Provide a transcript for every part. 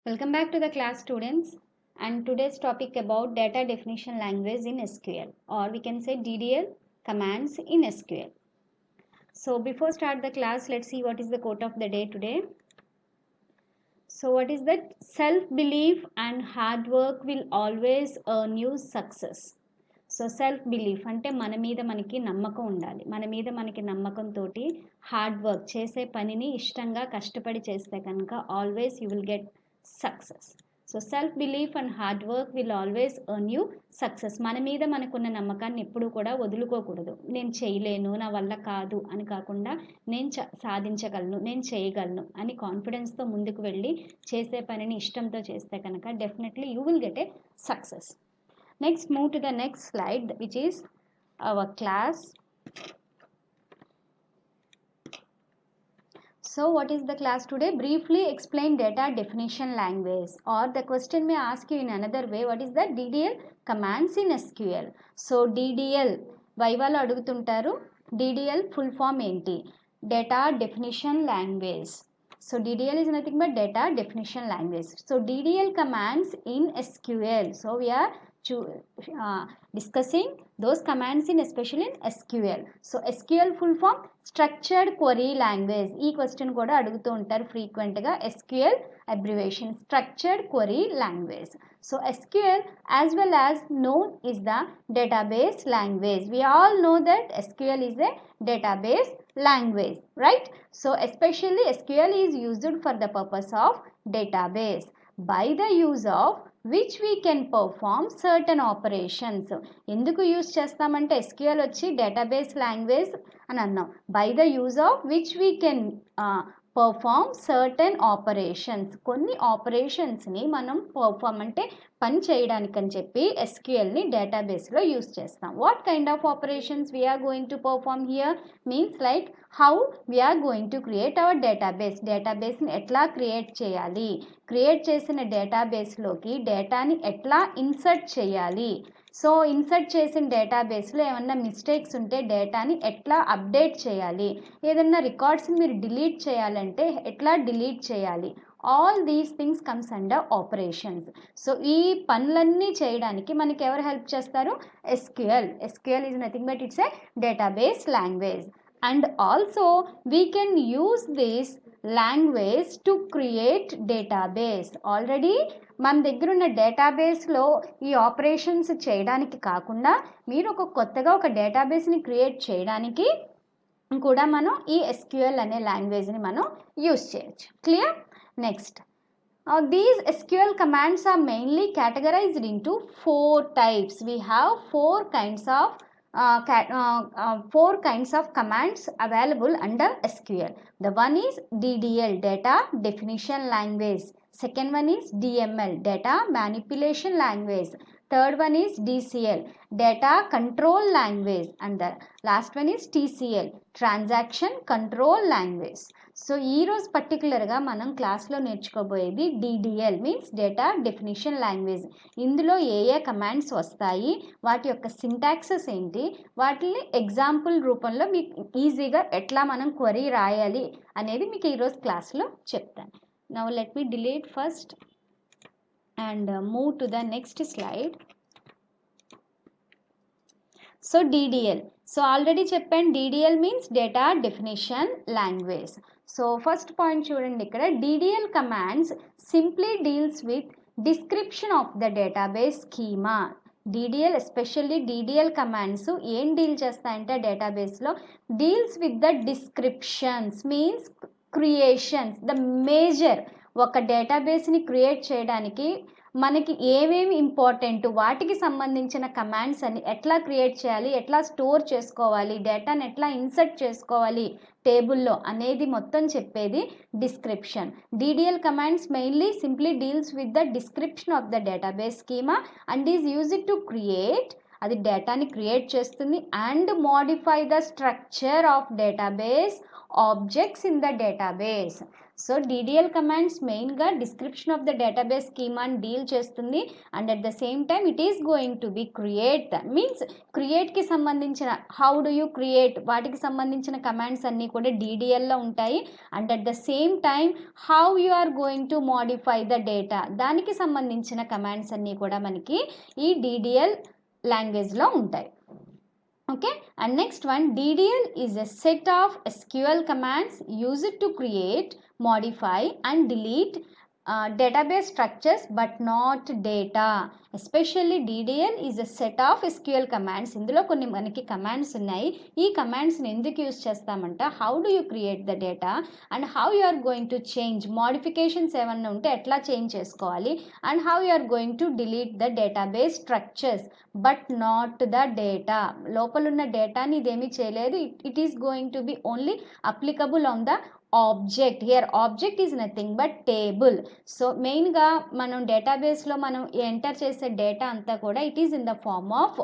Welcome back to the class, students, and today's topic about data definition language in SQL, or we can say DDL commands in SQL. So before start the class, let's see what is the quote of the day today. So what is that? Self-belief and hard work will always earn you success. So self belief అంటే మన మీద మనకి నమ్మకం ఉండాలి. మన మీద మనకి నమ్మకంతో హార్డ్ వర్క్ చేసే పనిని ఇష్టంగా కష్టపడి చేస్తే కనుక always you will get success. So self belief and hard work will always earn you success. మన మీద మనకున్న నమ్మకాన్ని ఎప్పుడూ కూడా వదులుకోకూడదు. నేను చేయలేను, నా వల్ల కాదు అని కాకుండా నేను సాధించగలను, నేను చేయగలను అని కాన్ఫిడెన్స్తో ముందుకు వెళ్ళి చేసే పనిని ఇష్టంతో చేస్తే కనుక definitely you will get a success. Next, move to the next slide, which is our class. So what is the class today? Briefly explain data definition language, or the question may ask you in another way, what is the DDL commands in SQL. So DDL వైవాలో అడుగుతుంటారు, DDL full form ఏంటి? Data definition language. So DDL is nothing but data definition language. So DDL commands in SQL. So we are discussing those commands in especially in SQL. So SQL full form structured query language. ఈ question కూడా అడుగుతూ ఉంటారు frequent గా. SQL abbreviation structured query language. So SQL as well as known is the database language. We all know that SQL is a database language, right? So especially SQL is used for the purpose of database by the use of which we can perform certain operations. ఎందుకు use చేస్తామంటే SQL వచ్చి database language అని అన్నాం. By the use of which we can perform certain operations. కొన్ని ఆపరేషన్స్ని మనం perform అంటే పని చేయడానికని చెప్పి SQLని డేటాబేస్లో యూజ్ చేస్తాం. What kind of operations we are going to perform here means like how we are going to create our database. డేటాబేస్ని ఎట్లా క్రియేట్ చేయాలి, క్రియేట్ చేసిన డేటాబేస్లోకి డేటాని ఎట్లా ఇన్సర్ట్ చేయాలి, సో ఇన్సర్ట్ చేసిన డేటాబేస్లో ఏమన్నా మిస్టేక్స్ ఉంటే డేటాని ఎట్లా అప్డేట్ చేయాలి, ఏదన్నా రికార్డ్స్ని మీరు డిలీట్ చేయాలంటే ఎట్లా డిలీట్ చేయాలి, all these things comes under operations. So ఈ పనులన్నీ చేయడానికి మనకి ఎవరు హెల్ప్ చేస్తారు? SQL. SQL is nothing but it's a database language. And also we can use this language to create database. Already మన దగ్గర ఉన్న డేటాబేస్లో ఈ ఆపరేషన్స్ చేయడానికి కాకుండా మీరు కొత్తగా ఒక డేటాబేస్ని క్రియేట్ చేయడానికి కూడా మనం ఈ SQL అనే లాంగ్వేజ్ని మనం యూజ్ చేయొచ్చు. Clear? Next, these SQL commands are mainly categorized into 4 types. We have four kinds of commands available under SQL. The one is DDL, data definition language. Second one is DML, data manipulation language. Third one is DCL, data control language. And the last one is TCL, transaction control language. So ఈరోజు పర్టికులర్గా మనం క్లాస్లో నేర్చుకోబోయేది DDL means data definition language. ఇందులో ఏ ఏ commands వస్తాయి, వాటి యొక్క syntaxes ఏంటి, వాటిని ఎగ్జాంపుల్ రూపంలో మీకు ఈజీగా ఎట్లా మనం క్వరీ రాయాలి అనేది మీకు ఈరోజు క్లాస్లో చెప్తాను. Now let me delete first and move to the next slide. So DDL, so already చెప్పాను DDL means data definition language. So first point చూడండి, ఇక్కడ DDL commands simply deals with description of the database schema. DDL especially DDL commands ఏం deal చేస్తాయంటే డేటాబేస్లో deals with the descriptions means creations. The major ఒక డేటాబేస్ని create చేయడానికి మనకి ఏమేమి important, వాటికి సంబంధించిన కమాండ్స్ అని ఎట్లా క్రియేట్ చేయాలి, ఎట్లా స్టోర్ చేసుకోవాలి, డేటాని ఎట్లా ఇన్సర్ట్ చేసుకోవాలి టేబుల్లో అనేది మొత్తం చెప్పేది description. DDL commands mainly simply deals with the description of the database schema and is used to create, అది డేటాని క్రియేట్ చేస్తుంది, and modify the structure of database objects in the database. So DDL commands మెయిన్గా description of the database స్కీమాని deal చేస్తుంది and at the same time it is going to be create means క్రియేట్కి సంబంధించిన how do you create వాటికి సంబంధించిన commands అన్నీ కూడా DDLలో ఉంటాయి and at the same time how you are going to modify the data దానికి సంబంధించిన కమాండ్స్ అన్నీ కూడా మనకి ఈ DDL లాంగ్వేజ్లో ఉంటాయి. Okay, and next one, DDL is a set of SQL commands used to create, modify and delete database structures but not data. Especially DDL is a set of SQL commands. ఇందులో కొన్ని మనకి commands ఉన్నాయి. ఈ కమాండ్స్ని ఎందుకు use చేస్తామంటే how do you create the data and how you are going to change modifications ఏమన్నా ఉంటే ఎట్లా చేంజ్ చేసుకోవాలి and how you are going to delete the database structures but not the data. లోపల ఉన్న డేటాని ఇదేమీ చేయలేదు. It is going to be only applicable on the object. Here object is nothing but table. So మెయిన్గా మనం డేటాబేస్లో మనం enter చేసే డేటా అంతా కూడా it is in the form of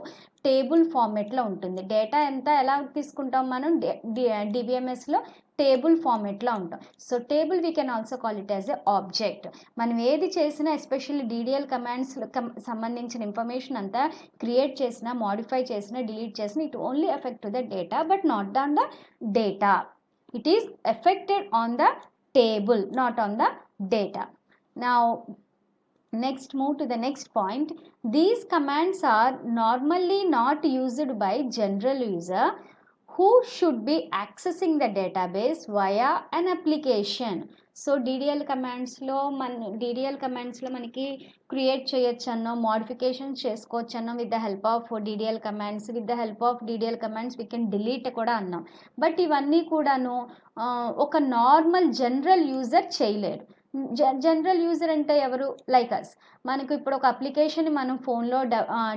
table ఫార్మేట్లో ఉంటుంది. డేటా అంతా ఎలా తీసుకుంటాం మనం DBMSలో టేబుల్ ఫార్మేట్లో ఉంటాం. So table we can also call it as a object. మనం ఏది చేసినా ఎస్పెషల్లీ DDL కమాండ్స్ సంబంధించిన ఇన్ఫర్మేషన్ అంతా క్రియేట్ చేసినా మోడిఫై చేసినా డిలీట్ చేసినా it only effect the data but not on the data. It is affected on the table, not on the data. Now, next move to the next point. These commands are normally not used by general user who should be accessing the database via an application. So DDL కమాండ్స్లో మనకి create చేయొచ్చన్నో modifications చేసుకోవచ్చన్నో with the help of DDL commands. With the help of DDL commands we can delete కూడా అన్నాం. But ఇవన్నీ కూడాను ఒక normal general user చేయలేరు. జనరల్ యూజర్ అంటే ఎవరు? Like us. మనకు ఇప్పుడు ఒక అప్లికేషన్ మనం ఫోన్లో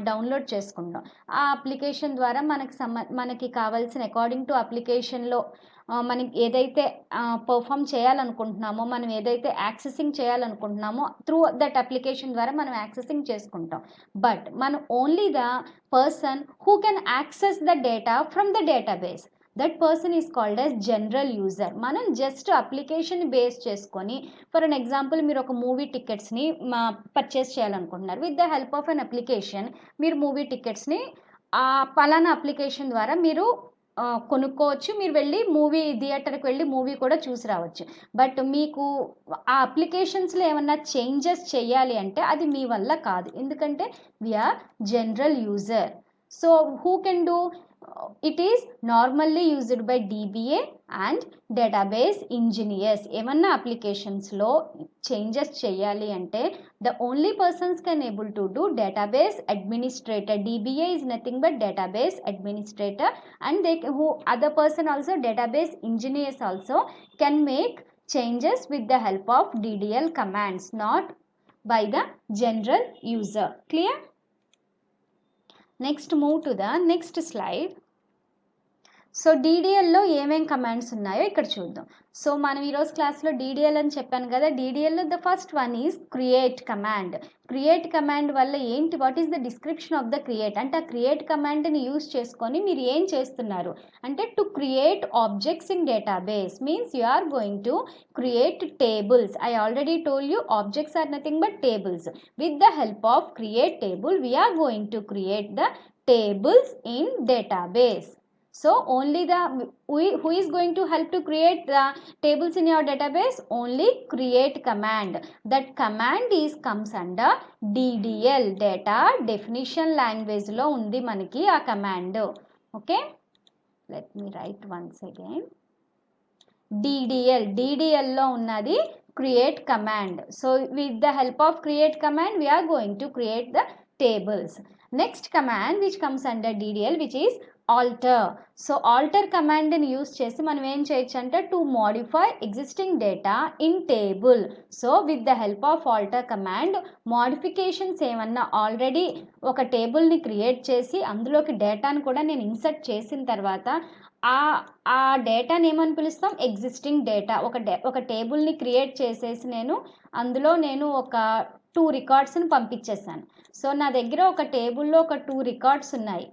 డౌన్లోడ్ చేసుకుంటాం. ఆ అప్లికేషన్ ద్వారా మనకి కావాల్సిన అకార్డింగ్ టు అప్లికేషన్లో మనకి ఏదైతే పర్ఫామ్ చేయాలనుకుంటున్నామో మనం ఏదైతే యాక్సెసింగ్ చేయాలనుకుంటున్నామో త్రూ దట్ అప్లికేషన్ ద్వారా మనం యాక్సెసింగ్ చేసుకుంటాం. బట్ మనం only the person who can access the data from the database, that person is called as general user. మనం జస్ట్ అప్లికేషన్ బేస్ చేసుకొని ఫర్ అన్ ఎగ్జాంపుల్ మీరు ఒక మూవీ టికెట్స్ని పర్చేస్ చేయాలనుకుంటున్నారు. With the help of an application మీరు movie టికెట్స్ని పలానా application ద్వారా మీరు కొనుక్కోవచ్చు. మీరు వెళ్ళి మూవీ థియేటర్కి వెళ్ళి మూవీ కూడా చూసి రావచ్చు. బట్ మీకు ఆ అప్లికేషన్స్లో ఏమన్నా చేంజెస్ చేయాలి అంటే అది మీ వల్ల కాదు. ఎందుకంటే we are general user. So who can do? It is normally used by DBA and database engineers. ఏమన్నా అప్లికేషన్స్లో చేంజెస్ చేయాలి అంటే the only persons can able to do database administrator. DBA is nothing but database administrator and who other person also database engineers also can make changes with the help of DDL commands, not by the general user. Clear? Next move to the next slide. So DDLలో ఏమేం commands ఉన్నాయో ఇక్కడ చూద్దాం. So మనం ఈరోజు క్లాస్లో DDL అని చెప్పాను కదా. DDLలో the first one is create command. Create command వల్ల ఏంటి, what is the description of the create అంటే ఆ క్రియేట్ కమాండ్ని యూజ్ చేసుకొని మీరు ఏం చేస్తున్నారు అంటే to create objects in database means you are going to create tables. I already told you objects are nothing but tables. With the help of create table we are going to create the tables in database. So only who is going to help to create the tables in your database? Only create command. That command comes under DDL, data definition language lo undi manaki aa command. Okay, let me write once again. DDL lo unnadi create command. So with the help of create command we are going to create the tables. Next command which comes under DDL which is alter. So alter command ni use chesi manam em cheyochu ante to modify existing data in table. So with the help of alter command modifications emanna already oka table ni create chesi అందులోకి డేటాను కూడా నేను insert చేసిన తర్వాత ఆ డేటాని ఏమని పిలుస్తాం? Existing data. ఒక టేబుల్ని క్రియేట్ చేసేసి అందులో నేను ఒక 2 రికార్డ్స్ని పంపించేసాను. సో నా దగ్గర ఒక టేబుల్లో ఒక 2 రికార్డ్స్ ఉన్నాయి.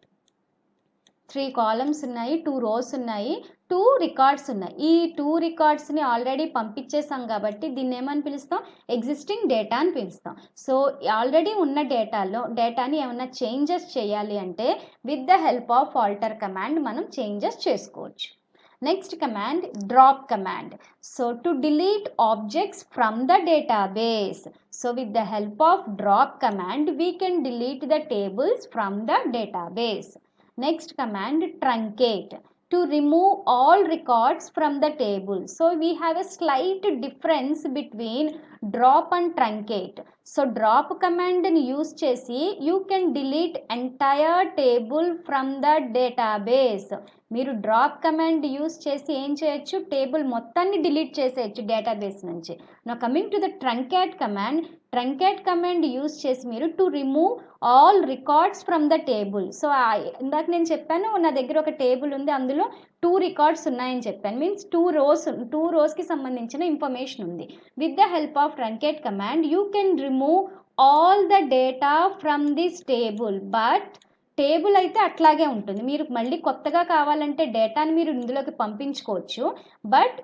3 కాలమ్స్ ఉన్నాయి, 2 రోస్ ఉన్నాయి, 2 రికార్డ్స్ ఉన్నాయి. ఈ 2 రికార్డ్స్ని ఆల్రెడీ పంపించేసాం కాబట్టి దీన్ని ఏమని పిలుస్తాం, ఎగ్జిస్టింగ్ డేటా అని పిలుస్తాం. సో ఆల్రెడీ ఉన్న డేటాని ఏమైనా చేంజెస్ చేయాలి అంటే with the help of alter command మనం చేంజెస్ చేసుకోవచ్చు. Next command, drop command. So to delete objects from the database. So with the help of drop command, we can delete the tables from the database. Next command, truncate. To remove all records from the table. So we have a slight difference between drop and truncate. So drop command ni use chesi you can delete entire table from the database. మీరు drop command use చేసి ఏం చేయొచ్చు, table మొత్తాన్ని delete చేసేయచ్చు database నుంచి. నా coming to the truncate command use చేసి మీరు to remove all records from the table. So ఇందాక నేను చెప్పాను నా దగ్గర ఒక టేబుల్ ఉంది, అందులో 2 రికార్డ్స్ ఉన్నాయని చెప్పాను, మీన్స్ 2 రోస్కి సంబంధించిన ఇన్ఫర్మేషన్ ఉంది. With the help of truncate command you can remove all the data from this table. But table అయితే అట్లాగే ఉంటుంది, మీరు మళ్ళీ కొత్తగా కావాలంటే డేటాని మీరు ఇందులోకి పంపించుకోవచ్చు, బట్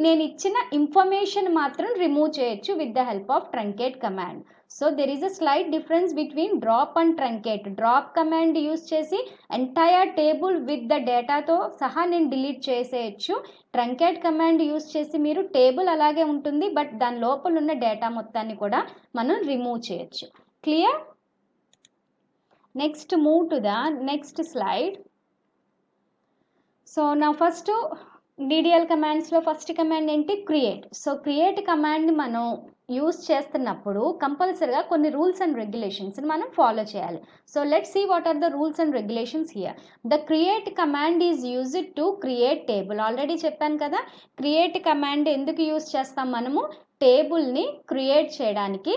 నేను ఇచ్చిన ఇన్ఫర్మేషన్ మాత్రం రిమూవ్ చేయొచ్చు with the help of truncate command. So there is a slight difference between drop and truncate. Drop command use చేసి ఎంటైర్ టేబుల్ విత్ ద డేటాతో సహా నేను డిలీట్ చేసేయచ్చు. ట్రంకేట్ కమాండ్ యూస్ చేసి మీరు టేబుల్ అలాగే ఉంటుంది, బట్ దాని లోపల ఉన్న డేటా మొత్తాన్ని కూడా మనం రిమూవ్ చేయొచ్చు. Clear? Next move to the next slide. So now first DDL commands లో ఫస్ట్ కమాండ్ ఏంటి, క్రియేట్. సో క్రియేట్ కమాండ్ని మనం యూస్ చేస్తున్నప్పుడు కంపల్సరీగా కొన్ని రూల్స్ అండ్ రెగ్యులేషన్స్ మనం ఫాలో చేయాలి. So let's see what are the rules and regulations here. The create command is used to create table. Already చెప్పాను కదా, క్రియేట్ కమాండ్ ఎందుకు యూస్ చేస్తాం, మనము టేబుల్ని క్రియేట్ చేయడానికి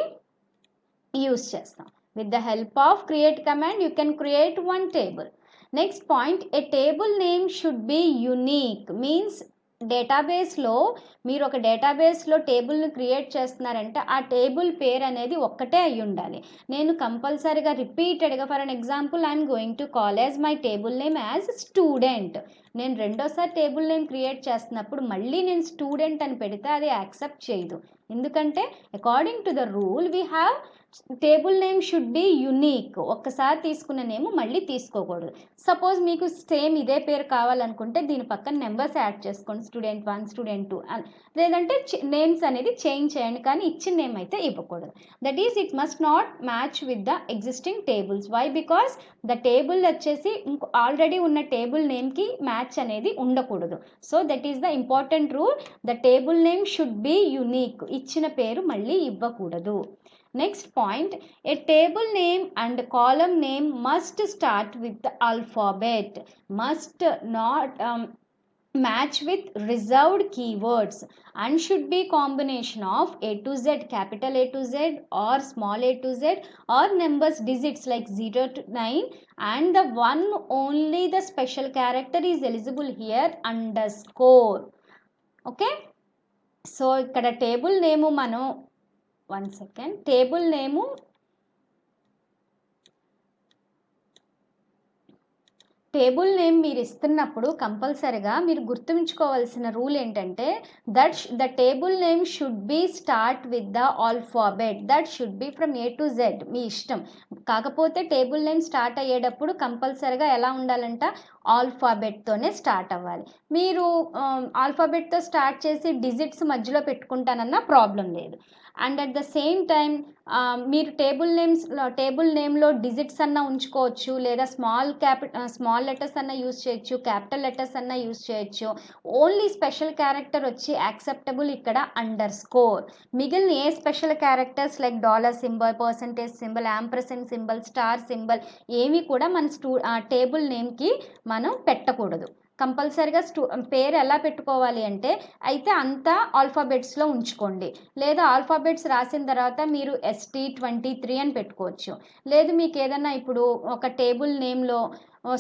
యూస్ చేస్తాం. With the help of create command, you can create one table. Next point, a table name should be unique. Means డేటాబేస్లో మీరు ఒక డేటాబేస్లో టేబుల్ని క్రియేట్ చేస్తున్నారంటే ఆ టేబుల్ పేరు అనేది ఒక్కటే అయి ఉండాలి. నేను కంపల్సరీగా రిపీటెడ్గా, for an example I'm going to call as my table name as student. నేను రెండోసారి టేబుల్ నేమ్ క్రియేట్ చేస్తున్నప్పుడు మళ్ళీ నేను స్టూడెంట్ అని పెడితే అది యాక్సెప్ట్ చేయదు. ఎందుకంటే according to the rule we have table name should be unique. ఒక్కసారి తీసుకున్న నేమ్ మళ్ళీ తీసుకోకూడదు. సపోజ్ మీకు సేమ్ ఇదే పేరు కావాలనుకుంటే దీని పక్కన నెంబర్స్ యాడ్ చేసుకోండి, స్టూడెంట్ 1, స్టూడెంట్ 2 అని. లేదంటే నేమ్స్ అనేది చేంజ్ చేయండి, కానీ ఇచ్చిన నేమ్ అయితే ఇవ్వకూడదు. That is it must not match with the existing tables. Why? Because the table వచ్చేసి ఆల్రెడీ ఉన్న టేబుల్ నేమ్కి మ్యాచ్ అనేది ఉండకూడదు. So that is the important rule. The table name should be unique. ఇచ్చిన పేరు మళ్ళీ ఇవ్వకూడదు. Next point, a table name and column name must start with the alphabet, must not match with reserved keywords, and should be combination of A to Z, capital A to Z or small a to Z, or numbers digits like 0 to 9, and the one only the special character is eligible here, underscore. Okay, so ikkada table name manu one second, table name మీరు ఇస్తున్నప్పుడు కంపల్సరిగా మీరు గుర్తుంచుకోవాల్సిన rule ఏంటంటే the table name should be start with the alphabet. That should be from A to Z. మీ ఇష్టం. కాకపోతే table name start అయ్యేటప్పుడు కంపల్సరిగా ఎలా ఉండాలంట, ఆల్ఫాబెట్తోనే స్టార్ట్ అవ్వాలి. మీరు ఆల్ఫాబెట్తో స్టార్ట్ చేసి డిజిట్స్ మధ్యలో పెట్టుకుంటానన్నా ప్రాబ్లం లేదు. And at the same time మీరు టేబుల్ నేమ్లో డిజిట్స్ అన్నా ఉంచుకోవచ్చు, లేదా స్మాల్ లెటర్స్ అన్నా యూస్ చేయొచ్చు, క్యాపిటల్ లెటర్స్ అన్నా యూస్ చేయొచ్చు. ఓన్లీ స్పెషల్ క్యారెక్టర్ వచ్చి యాక్సెప్టబుల్ ఇక్కడ అండర్స్కోర్. మిగిలిన ఏ special characters like dollar symbol, percentage symbol, ampersand symbol, star symbol ఏవి కూడా మన టేబుల్ నేమ్కి మనం పెట్టకూడదు. కంపల్సరీగా పేరు ఎలా పెట్టుకోవాలి అంటే అయితే అంతా ఆల్ఫాబెట్స్లో ఉంచుకోండి, లేదా ఆల్ఫాబెట్స్ రాసిన తర్వాత మీరు ST23 అని పెట్టుకోవచ్చు. లేదు మీకు ఏదన్నా ఇప్పుడు ఒక టేబుల్ నేమ్లో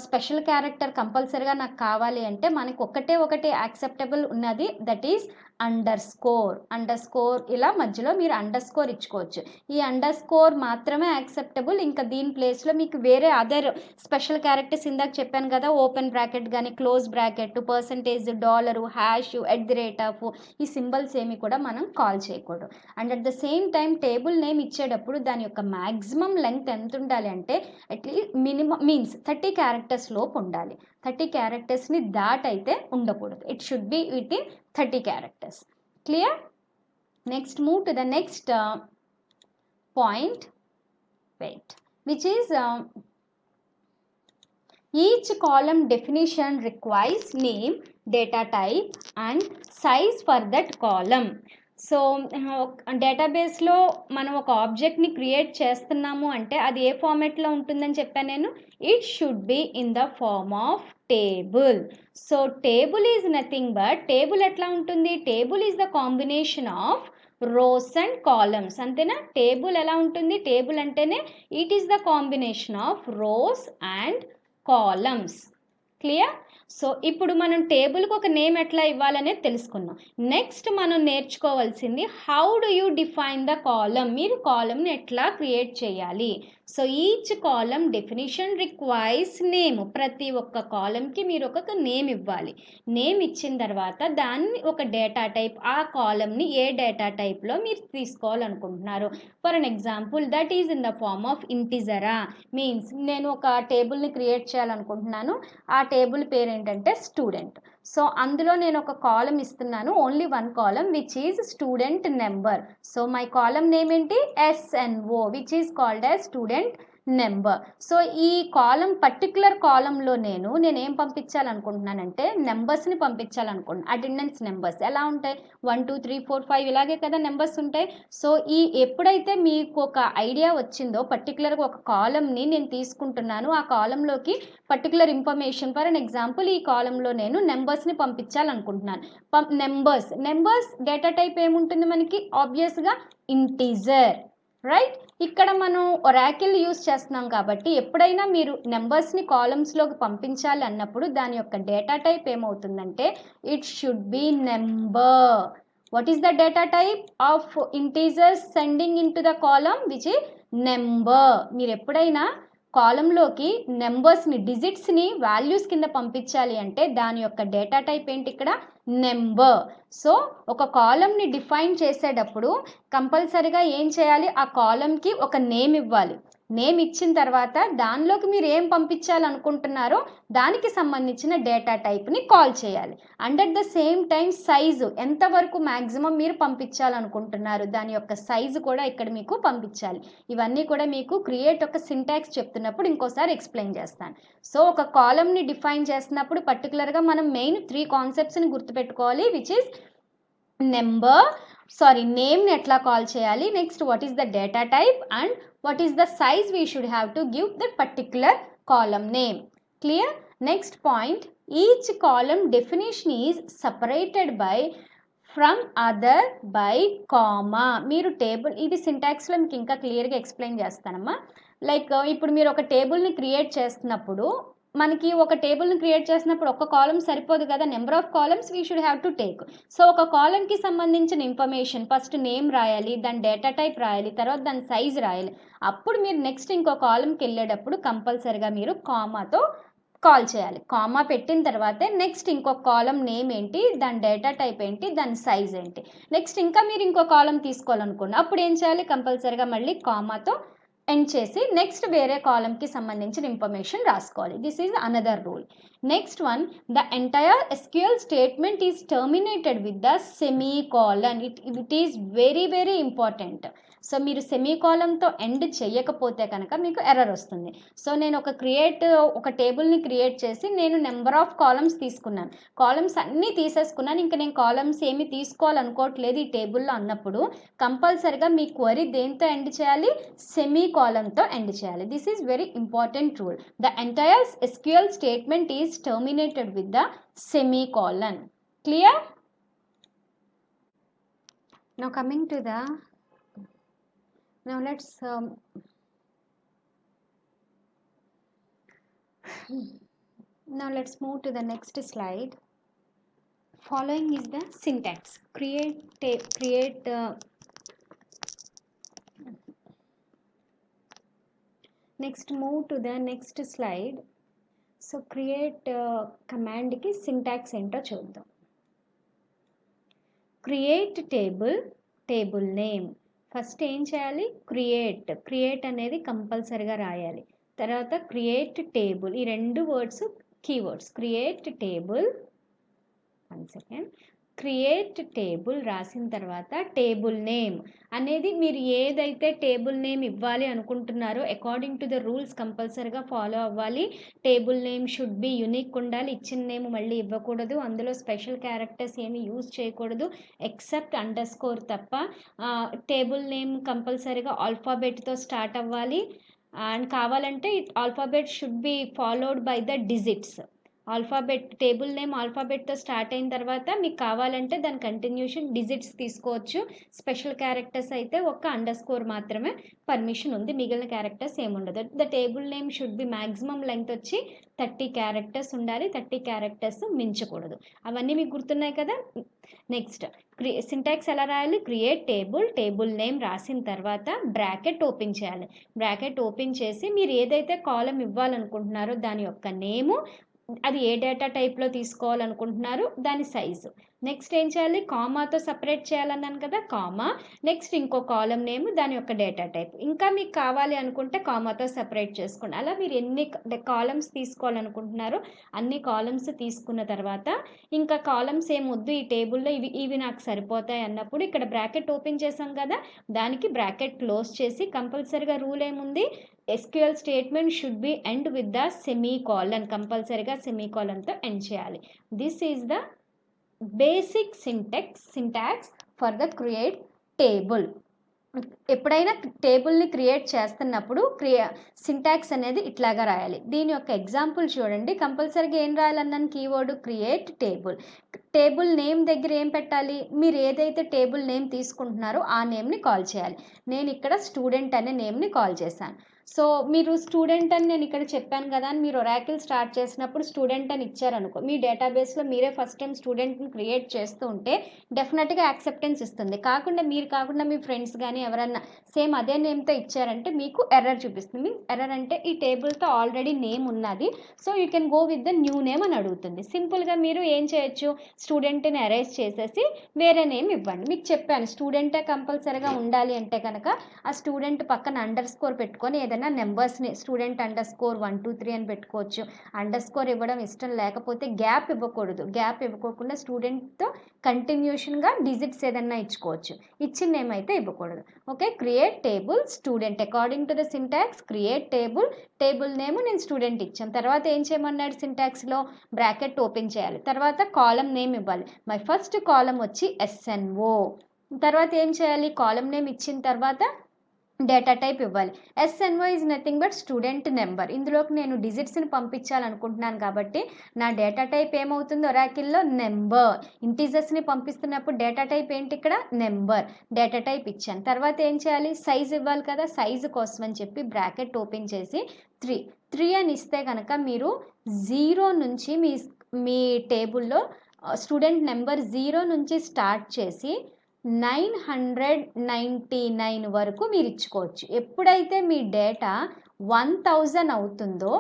స్పెషల్ క్యారెక్టర్ కంపల్సరీగా నాకు కావాలి అంటే మనకి ఒకటే యాక్సెప్టబుల్ ఉన్నది, దట్ ఈస్ అండర్ స్కోర్ ఇలా మధ్యలో మీరు అండర్ స్కోర్ ఇచ్చుకోవచ్చు. ఈ అండర్ స్కోర్ మాత్రమే యాక్సెప్టబుల్. ఇంకా దీని ప్లేస్లో మీకు వేరే అదర్ స్పెషల్ క్యారెక్టర్స్ ఇందాక చెప్పాను కదా, ఓపెన్ బ్రాకెట్ కానీ close bracket, percentage, dollar, hash, @ ఈ సింబల్స్ ఏమి కూడా మనం కాల్ చేయకూడదు. And at the same time table name ఇచ్చేటప్పుడు దాని యొక్క మ్యాక్సిమం లెంగ్త్ ఎంత ఉండాలి అంటే అట్లీస్ట్ మినిమం మీన్స్ 30 క్యారెక్టర్స్ లోపు ఉండాలి. 30 క్యారెక్టర్స్ని దాటైతే ఉండకూడదు. It should be with in 30 characters. Clear? Next, move to the next point. Wait, which is each column definition requires name, data type and size for that column. So డేటాబేస్లో మనం ఒక ఆబ్జెక్ట్ని create చేస్తున్నాము అంటే అది ఏ ఫార్మాట్లో ఉంటుందని చెప్పాను నేను. It should be in the form of table. So table is nothing but, table ఎట్లా ఉంటుంది, table is the combination of rows and columns. అంతేనా? టేబుల్ ఎలా ఉంటుంది, టేబుల్ అంటేనే it is the combination of rows and columns. Clear? So ఇప్పుడు మనం టేబుల్కి ఒక name ఎట్లా ఇవ్వాలనేది తెలుసుకున్నాం. నెక్స్ట్ మనం నేర్చుకోవాల్సింది how do you define the column. మీరు కాలమ్ని ఎట్లా క్రియేట్ చేయాలి. So each column definition requires name. ప్రతి ఒక్క కాలమ్కి మీరు ఒక నేమ్ ఇవ్వాలి. నేమ్ ఇచ్చిన తర్వాత దాన్ని ఒక డేటా టైప్, ఆ కాలమ్ని ఏ డేటా టైప్లో మీరు తీసుకోవాలనుకుంటున్నారు. For an example that is in the form of ఇంటిజరా. మీన్స్ నేను ఒక టేబుల్ని క్రియేట్ చేయాలనుకుంటున్నాను. ఆ టేబుల్ పేరు ఏంటంటే స్టూడెంట్. సో అందులో నేను ఒక కాలం ఇస్తున్నాను, only one column which is student number. So my column name ఏంటి, SNO, which is called as student number. So ఈ పర్టికులర్ కాలంలో నేను ఏం పంపించాలనుకుంటున్నానంటే నెంబర్స్ని పంపించాలనుకుంటున్నాను. అటెండెన్స్ నెంబర్స్ ఎలా ఉంటాయి, 1 2 3 4 5 ఇలాగే కదా నెంబర్స్ ఉంటాయి. సో ఎప్పుడైతే మీకు ఒక ఐడియా వచ్చిందో పర్టికులర్గా ఒక కాలంని నేను తీసుకుంటున్నాను, ఆ కాలంలోకి particular information, for an example ఈ కాలంలో నేను నెంబర్స్ని పంపించాలనుకుంటున్నాను. నెంబర్స్ డేటా టైప్ ఏముంటుంది మనకి, ఆబ్వియస్గా ఇంటీజర్, రైట్? ఇక్కడ మనం ఒరాకిల్ యూస్ చేస్తున్నాం కాబట్టి ఎప్పుడైనా మీరు నెంబర్స్ని కాలమ్స్లోకి పంపించాలి అన్నప్పుడు దాని యొక్క డేటా టైప్ ఏమవుతుందంటే it should be number. What is the data type of integers sending in to the column, which is number. మీరు ఎప్పుడైనా కాలంలోకి నెంబర్స్ని, డిజిట్స్ని వాల్యూస్ కింద పంపించాలి అంటే దాని యొక్క డేటా టైప్ ఏంటి ఇక్కడ, నెంబర్. సో ఒక కాలంని డిఫైన్ చేసేటప్పుడు కంపల్సరీగా ఏం చేయాలి, ఆ కాలంకి ఒక నేమ్ ఇవ్వాలి. నేమ్ ఇచ్చిన తర్వాత దానిలోకి మీరు ఏం పంపించాలనుకుంటున్నారో దానికి సంబంధించిన డేటా టైప్ని కాల్ చేయాలి. And at the same time size, ఎంతవరకు మ్యాక్సిమం మీరు పంపించాలనుకుంటున్నారు దాని యొక్క సైజు కూడా ఇక్కడ మీకు పంపించాలి. ఇవన్నీ కూడా మీకు క్రియేట్ ఒక సింటాక్స్ చెప్తున్నప్పుడు ఇంకోసారి ఎక్స్ప్లెయిన్ చేస్తాను. సో ఒక కాలంని డిఫైన్ చేస్తున్నప్పుడు పర్టికులర్గా మనం మెయిన్ 3 కాన్సెప్ట్స్ని గుర్తుపెట్టుకోవాలి, విచ్ ఈస్ నేమ్ని ఎట్లా కాల్ చేయాలి, next what is the data type and what is the size we should have to give that particular column name. Clear? Next point, each column definition is separated by from other by comma. మీరు table, ఇది సింటాక్స్లో మీకు ఇంకా క్లియర్గా explain చేస్తానమ్మా. Like ఇప్పుడు మీరు ఒక టేబుల్ని create చేస్తున్నప్పుడు మనకి ఒక టేబుల్ని క్రియేట్ చేసినప్పుడు ఒక కాలం సరిపోదు కదా, number of columns we should have to take. So ఒక కాలంకి సంబంధించిన ఇన్ఫర్మేషన్ ఫస్ట్ నేమ్ రాయాలి, దాని డేటా టైప్ రాయాలి, తర్వాత దాని సైజ్ రాయాలి. అప్పుడు మీరు నెక్స్ట్ ఇంకో కాలంకి వెళ్ళేటప్పుడు కంపల్సరిగా మీరు కామాతో కాల్ చేయాలి. కామా పెట్టిన తర్వాతే నెక్స్ట్ ఇంకో కాలం నేమ్ ఏంటి, దాని డేటా టైప్ ఏంటి, దాని సైజ్ ఏంటి. నెక్స్ట్ ఇంకా మీరు ఇంకో కాలం తీసుకోవాలనుకోండి, అప్పుడు ఏం చేయాలి, కంపల్సరిగా మళ్ళీ కామాతో ఎండ్ చేసి నెక్స్ట్ వేరే కాలంకి సంబంధించిన ఇన్ఫర్మేషన్ రాసుకోవాలి. This is another rule. Next one, the entire SQL statement is terminated with the semicolon. It is very very important. So మీరు సెమీకోలంతో ఎండ్ చేయకపోతే కనుక మీకు ఎర్రర్ వస్తుంది. సో నేను ఒక టేబుల్ని క్రియేట్ చేసి నేను నెంబర్ ఆఫ్ కాలమ్స్ తీసుకున్నాను, కాలమ్స్ అన్నీ తీసేసుకున్నాను, ఇంకా నేను కాలమ్స్ ఏమి తీసుకోవాలనుకోవట్లేదు ఈ టేబుల్లో అన్నప్పుడు కంపల్సరిగా మీ క్వరీ దేంతో ఎండ్ చేయాలి, సెమీకోలంతో ఎండ్ చేయాలి. This is very important rule. The entire SQL statement is terminated with the semicolon. Clear? Now coming to the Now let's Now let's move to the next slide. Following is the syntax. Next, move to the next slide. So create command ki syntax ento చూద్దాం. Create table name. First ఏం చేయాలి? Create అనేది కంపల్సరిగా రాయాలి. తర్వాత create table, ఈ రెండు words keywords. Create table, 1 second, create table రాసిన తర్వాత టేబుల్ నేమ్ అనేది మీరు ఏదైతే టేబుల్ నేమ్ ఇవ్వాలి అనుకుంటున్నారో అకార్డింగ్ టు ద రూల్స్ కంపల్సరీగా ఫాలో అవ్వాలి. Table name should be unique ఉండాలి. ఇచ్చిన నేమ్ మళ్ళీ ఇవ్వకూడదు. అందులో స్పెషల్ క్యారెక్టర్స్ ఏమి యూజ్ చేయకూడదు ఎక్సెప్ట్ అండర్స్కోర్ తప్ప. టేబుల్ నేమ్ కంపల్సరీగా ఆల్ఫాబెట్తో స్టార్ట్ అవ్వాలి. అండ్ కావాలంటే alphabet should be followed by the digits. Table name ఆల్ఫాబెట్తో స్టార్ట్ అయిన తర్వాత మీకు కావాలంటే దాని కంటిన్యూషన్ డిజిట్స్ తీసుకోవచ్చు. స్పెషల్ క్యారెక్టర్స్ అయితే ఒక అండర్స్కోర్ మాత్రమే పర్మిషన్ ఉంది, మిగిలిన క్యారెక్టర్స్ ఏముండదు. The table name should B maximum length వచ్చి 30 క్యారెక్టర్స్ ఉండాలి. 30 క్యారెక్టర్స్ మించకూడదు. అవన్నీ మీకు గుర్తున్నాయి కదా. నెక్స్ట్ సింటాక్స్ ఎలా రాయాలి? క్రియేట్ టేబుల్ నేమ్ రాసిన తర్వాత బ్రాకెట్ ఓపెన్ చేయాలి. బ్రాకెట్ ఓపెన్ చేసి మీరు ఏదైతే కాలం ఇవ్వాలనుకుంటున్నారో దాని యొక్క నేము, అది ఏ డేటా టైప్లో తీసుకోవాలనుకుంటున్నారు, దాని సైజు. నెక్స్ట్ ఏం చేయాలి? కామాతో సపరేట్ చేయాలన్నాను కదా, కామా. నెక్స్ట్ ఇంకో కాలం నేమ్, దాని యొక్క డేటా టైప్. ఇంకా మీకు కావాలి అనుకుంటే కామాతో సపరేట్ చేసుకోండి. అలా మీరు ఎన్ని కాలమ్స్ తీసుకోవాలనుకుంటున్నారో అన్ని కాలమ్స్ తీసుకున్న తర్వాత ఇంకా కాలమ్స్ ఏమొద్దు ఈ టేబుల్లో, ఇవి నాకు సరిపోతాయి అన్నప్పుడు ఇక్కడ బ్రాకెట్ ఓపెన్ చేసాం కదా, దానికి బ్రాకెట్ క్లోజ్ చేసి కంపల్సరీగా రూల్ ఏముంది? SQL statement should be end with the semicolon. కంపల్సరీగా సెమీకోలన్తో ఎండ్ చేయాలి. This is the basic syntax for the create table. ఎప్పుడైనా టేబుల్ని క్రియేట్ చేస్తున్నప్పుడు సింటాక్స్ అనేది ఇట్లాగా రాయాలి. దీని యొక్క ఎగ్జాంపుల్ చూడండి. కంపల్సరీగా ఏం రాయాలన్నాను? Keyword create table. Table name దగ్గర ఏం పెట్టాలి? మీరు ఏదైతే టేబుల్ నేమ్ తీసుకుంటున్నారో ఆ నేమ్ని కాల్ చేయాలి. నేను ఇక్కడ స్టూడెంట్ అనే నేమ్ని కాల్ చేశాను. సో మీరు స్టూడెంట్ అని నేను ఇక్కడ చెప్పాను కదా అని మీరు ఒరాకిల్ స్టార్ట్ చేసినప్పుడు స్టూడెంట్ అని ఇచ్చారనుకో, మీ డేటాబేస్లో మీరే ఫస్ట్ టైం స్టూడెంట్ని క్రియేట్ చేస్తూ ఉంటే డెఫినెట్గా యాక్సెప్టెన్స్ ఇస్తుంది. మీరు కాకుండా మీ ఫ్రెండ్స్ కానీ ఎవరన్నా సేమ్ అదే నేమ్తో ఇచ్చారంటే మీకు ఎర్రర్ చూపిస్తుంది. మీన్స్ ఎర్రర్ అంటే ఈ టేబుల్తో ఆల్రెడీ నేమ్ ఉన్నది, so you can go with the new name అని అడుగుతుంది. సింపుల్గా మీరు ఏం చేయొచ్చు? స్టూడెంట్ని అరేంజ్ చేసేసి వేరే నేమ్ ఇవ్వండి. మీకు చెప్పాను స్టూడెంటే కంపల్సరీగా ఉండాలి అంటే కనుక ఆ స్టూడెంట్ పక్కన అండర్ స్కోర్ పెట్టుకొని ఏదైనా నెంబర్స్ని స్టూడెంట్ అండర్స్కోర్ 1 2 3 అని పెట్టుకోవచ్చు. అండర్స్కోర్ ఇవ్వడం ఇష్టం లేకపోతే గ్యాప్ ఇవ్వకూడదు. గ్యాప్ ఇవ్వకోకుండా స్టూడెంట్తో కంటిన్యూషన్గా డిజిట్స్ ఏదన్నా ఇచ్చుకోవచ్చు. ఇచ్చిన నేమ్ అయితే ఇవ్వకూడదు. Okay, create table student. According to the syntax create table name నేను స్టూడెంట్ ఇచ్చాను. తర్వాత ఏం చేయమన్నాడు? సింటాక్స్లో బ్రాకెట్ ఓపెన్ చేయాలి. తర్వాత కాలం నేమ్ ఇవ్వాలి. మై ఫస్ట్ కాలం వచ్చి SNO. తర్వాత ఏం చేయాలి? కాలం నేమ్ ఇచ్చిన తర్వాత డేటా టైప్ ఇవ్వాలి. SNO is nothing but student number. ఇందులోకి నేను డిజిట్స్ని పంపించాలనుకుంటున్నాను కాబట్టి నా డేటా టైప్ ఏమవుతుందో ఒరాకిల్లో నెంబర్. ఇంటీజర్స్ని పంపిస్తున్నప్పుడు డేటా టైప్ ఏంటి? ఇక్కడ నెంబర్. డేటా టైప్ ఇచ్చాను. తర్వాత ఏం చేయాలి? సైజ్ ఇవ్వాలి కదా. సైజు కోసం అని చెప్పి బ్రాకెట్ ఓపెన్ చేసి 3 అని ఇస్తే కనుక మీరు 0 నుంచి మీ టేబుల్లో స్టూడెంట్ నెంబర్ 0 నుంచి స్టార్ట్ చేసి 999 వరకు మీరు ఇచ్చుకోవచ్చు. ఎప్పుడైతే మీ డేటా 1000 అవుతుందో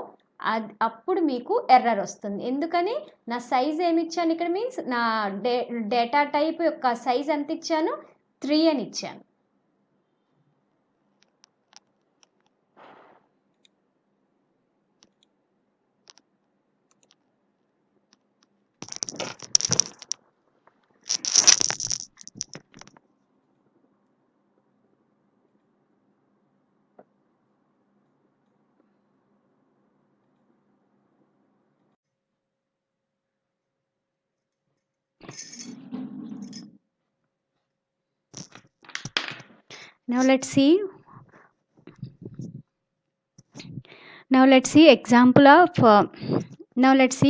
అప్పుడు మీకు ఎర్రర్ వస్తుంది. ఎందుకని? నా సైజ్ ఏమి ఇచ్చాను ఇక్కడ? మీన్స్ నా డేటా టైప్ యొక్క సైజ్ ఎంత ఇచ్చాను? 3 అని ఇచ్చాను. Now let's see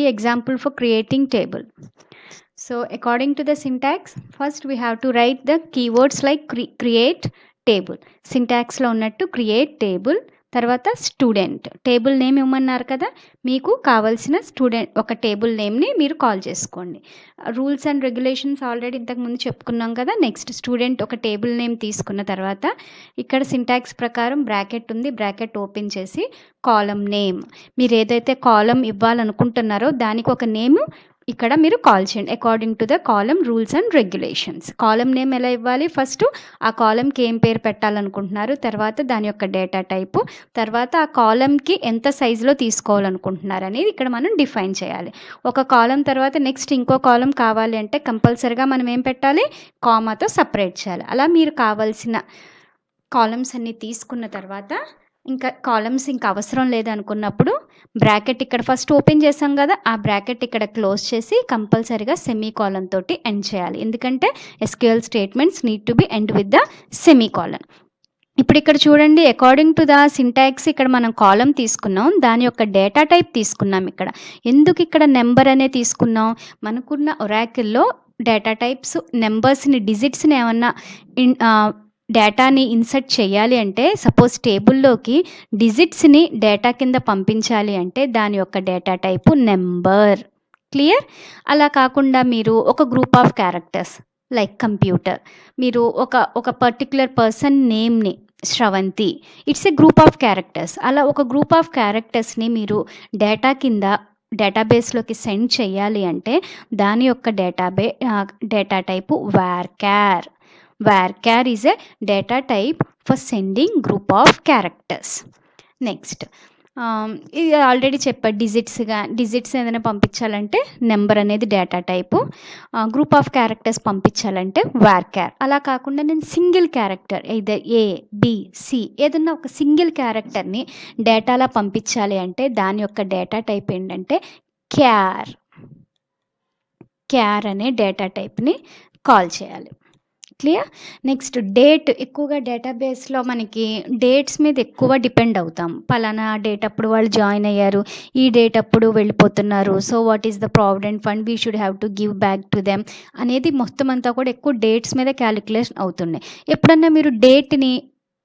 example for creating table. So according to the syntax, first we have to write the keywords like create table. Syntax lo unnattu create table, తర్వాత student, table name ఇవ్వమన్నారు కదా, మీకు కావాల్సిన student ఒక table నేమ్ని మీరు call చేసుకోండి. Rules and regulations already ఇంతకుముందు చెప్పుకున్నాం కదా. నెక్స్ట్ స్టూడెంట్ ఒక టేబుల్ నేమ్ తీసుకున్న తర్వాత ఇక్కడ సింటాక్స్ ప్రకారం బ్రాకెట్ ఉంది, బ్రాకెట్ ఓపెన్ చేసి కాలం నేమ్, మీరు ఏదైతే కాలం ఇవ్వాలనుకుంటున్నారో దానికి ఒక నేమ్ ఇక్కడ మీరు కాల్ చేయండి according to the column rules and regulations. Column name ఎలా ఇవ్వాలి, ఫస్ట్ ఆ కాలంకి ఏం పేరు పెట్టాలనుకుంటున్నారు, తర్వాత దాని యొక్క డేటా టైపు, తర్వాత ఆ కాలంకి ఎంత సైజులో తీసుకోవాలనుకుంటున్నారు అనేది ఇక్కడ మనం డిఫైన్ చేయాలి. ఒక కాలం తర్వాత నెక్స్ట్ ఇంకో కాలం కావాలి అంటే కంపల్సరిగా మనం ఏం పెట్టాలి, కామాతో సపరేట్ చేయాలి. అలా మీరు కావాల్సిన కాలమ్స్ అన్నీ తీసుకున్న తర్వాత ఇంకా కాలమ్స్ ఇంకా అవసరం లేదనుకున్నప్పుడు బ్రాకెట్ ఇక్కడ ఫస్ట్ ఓపెన్ చేసాం కదా, ఆ బ్రాకెట్ ఇక్కడ క్లోజ్ చేసి కంపల్సరీగా సెమీ కాలన్ తోటి ఎండ్ చేయాలి. ఎందుకంటే SQL statements need to be end with the semi colon. ఇప్పుడు ఇక్కడ చూడండి, అకార్డింగ్ టు ద సింటాక్స్ ఇక్కడ మనం కాలం తీసుకున్నాం, దాని యొక్క డేటా టైప్ తీసుకున్నాం. ఇక్కడ ఎందుకు ఇక్కడ నెంబర్ అనే తీసుకున్నాం, మనకున్న ఒరాకిల్లో డేటా టైప్స్ నెంబర్స్ని డిజిట్స్ని ఏమన్నా డేటాని ఇన్సర్ట్ చేయాలి అంటే, సపోజ్ టేబుల్లోకి డిజిట్స్ని డేటా కింద పంపించాలి అంటే దాని యొక్క డేటా టైపు నెంబర్. క్లియర్? అలా కాకుండా మీరు ఒక group of characters like computer, మీరు ఒక పర్టిక్యులర్ పర్సన్ నేమ్ని Sravanthi, it's a group of characters. అలా ఒక గ్రూప్ ఆఫ్ క్యారెక్టర్స్ని మీరు డేటా కింద డేటాబేస్లోకి సెండ్ చేయాలి అంటే దాని యొక్క data type varchar. varchar is a data type for sending group of characters. Next ఇది ఆల్రెడీ చెప్పాడు, డిజిట్స్ ఏదైనా పంపించాలంటే నెంబర్ అనేది data type, group of characters పంపించాలంటే varchar. అలా కాకుండా నేను single character either A, B, C ఏదన్నా ఒక సింగిల్ క్యారెక్టర్ని డేటాలా పంపించాలి అంటే దాని యొక్క డేటా టైప్ ఏంటంటే char అనే డేటా టైప్ని కాల్ చేయాలి. క్లియర్? నెక్స్ట్ డేట్, ఎక్కువగా డేటాబేస్లో మనకి డేట్స్ మీద ఎక్కువ డిపెండ్ అవుతాం. పలానా డేట్ అప్పుడు వాళ్ళు జాయిన్ అయ్యారు, ఈ డేట్ అప్పుడు వెళ్ళిపోతున్నారు, so what is the provident fund we should have to give back to them అనేది మొత్తం అంతా కూడా ఎక్కువ డేట్స్ మీద క్యాలిక్యులేషన్ అవుతున్నాయి. ఎప్పుడన్నా మీరు డేట్ని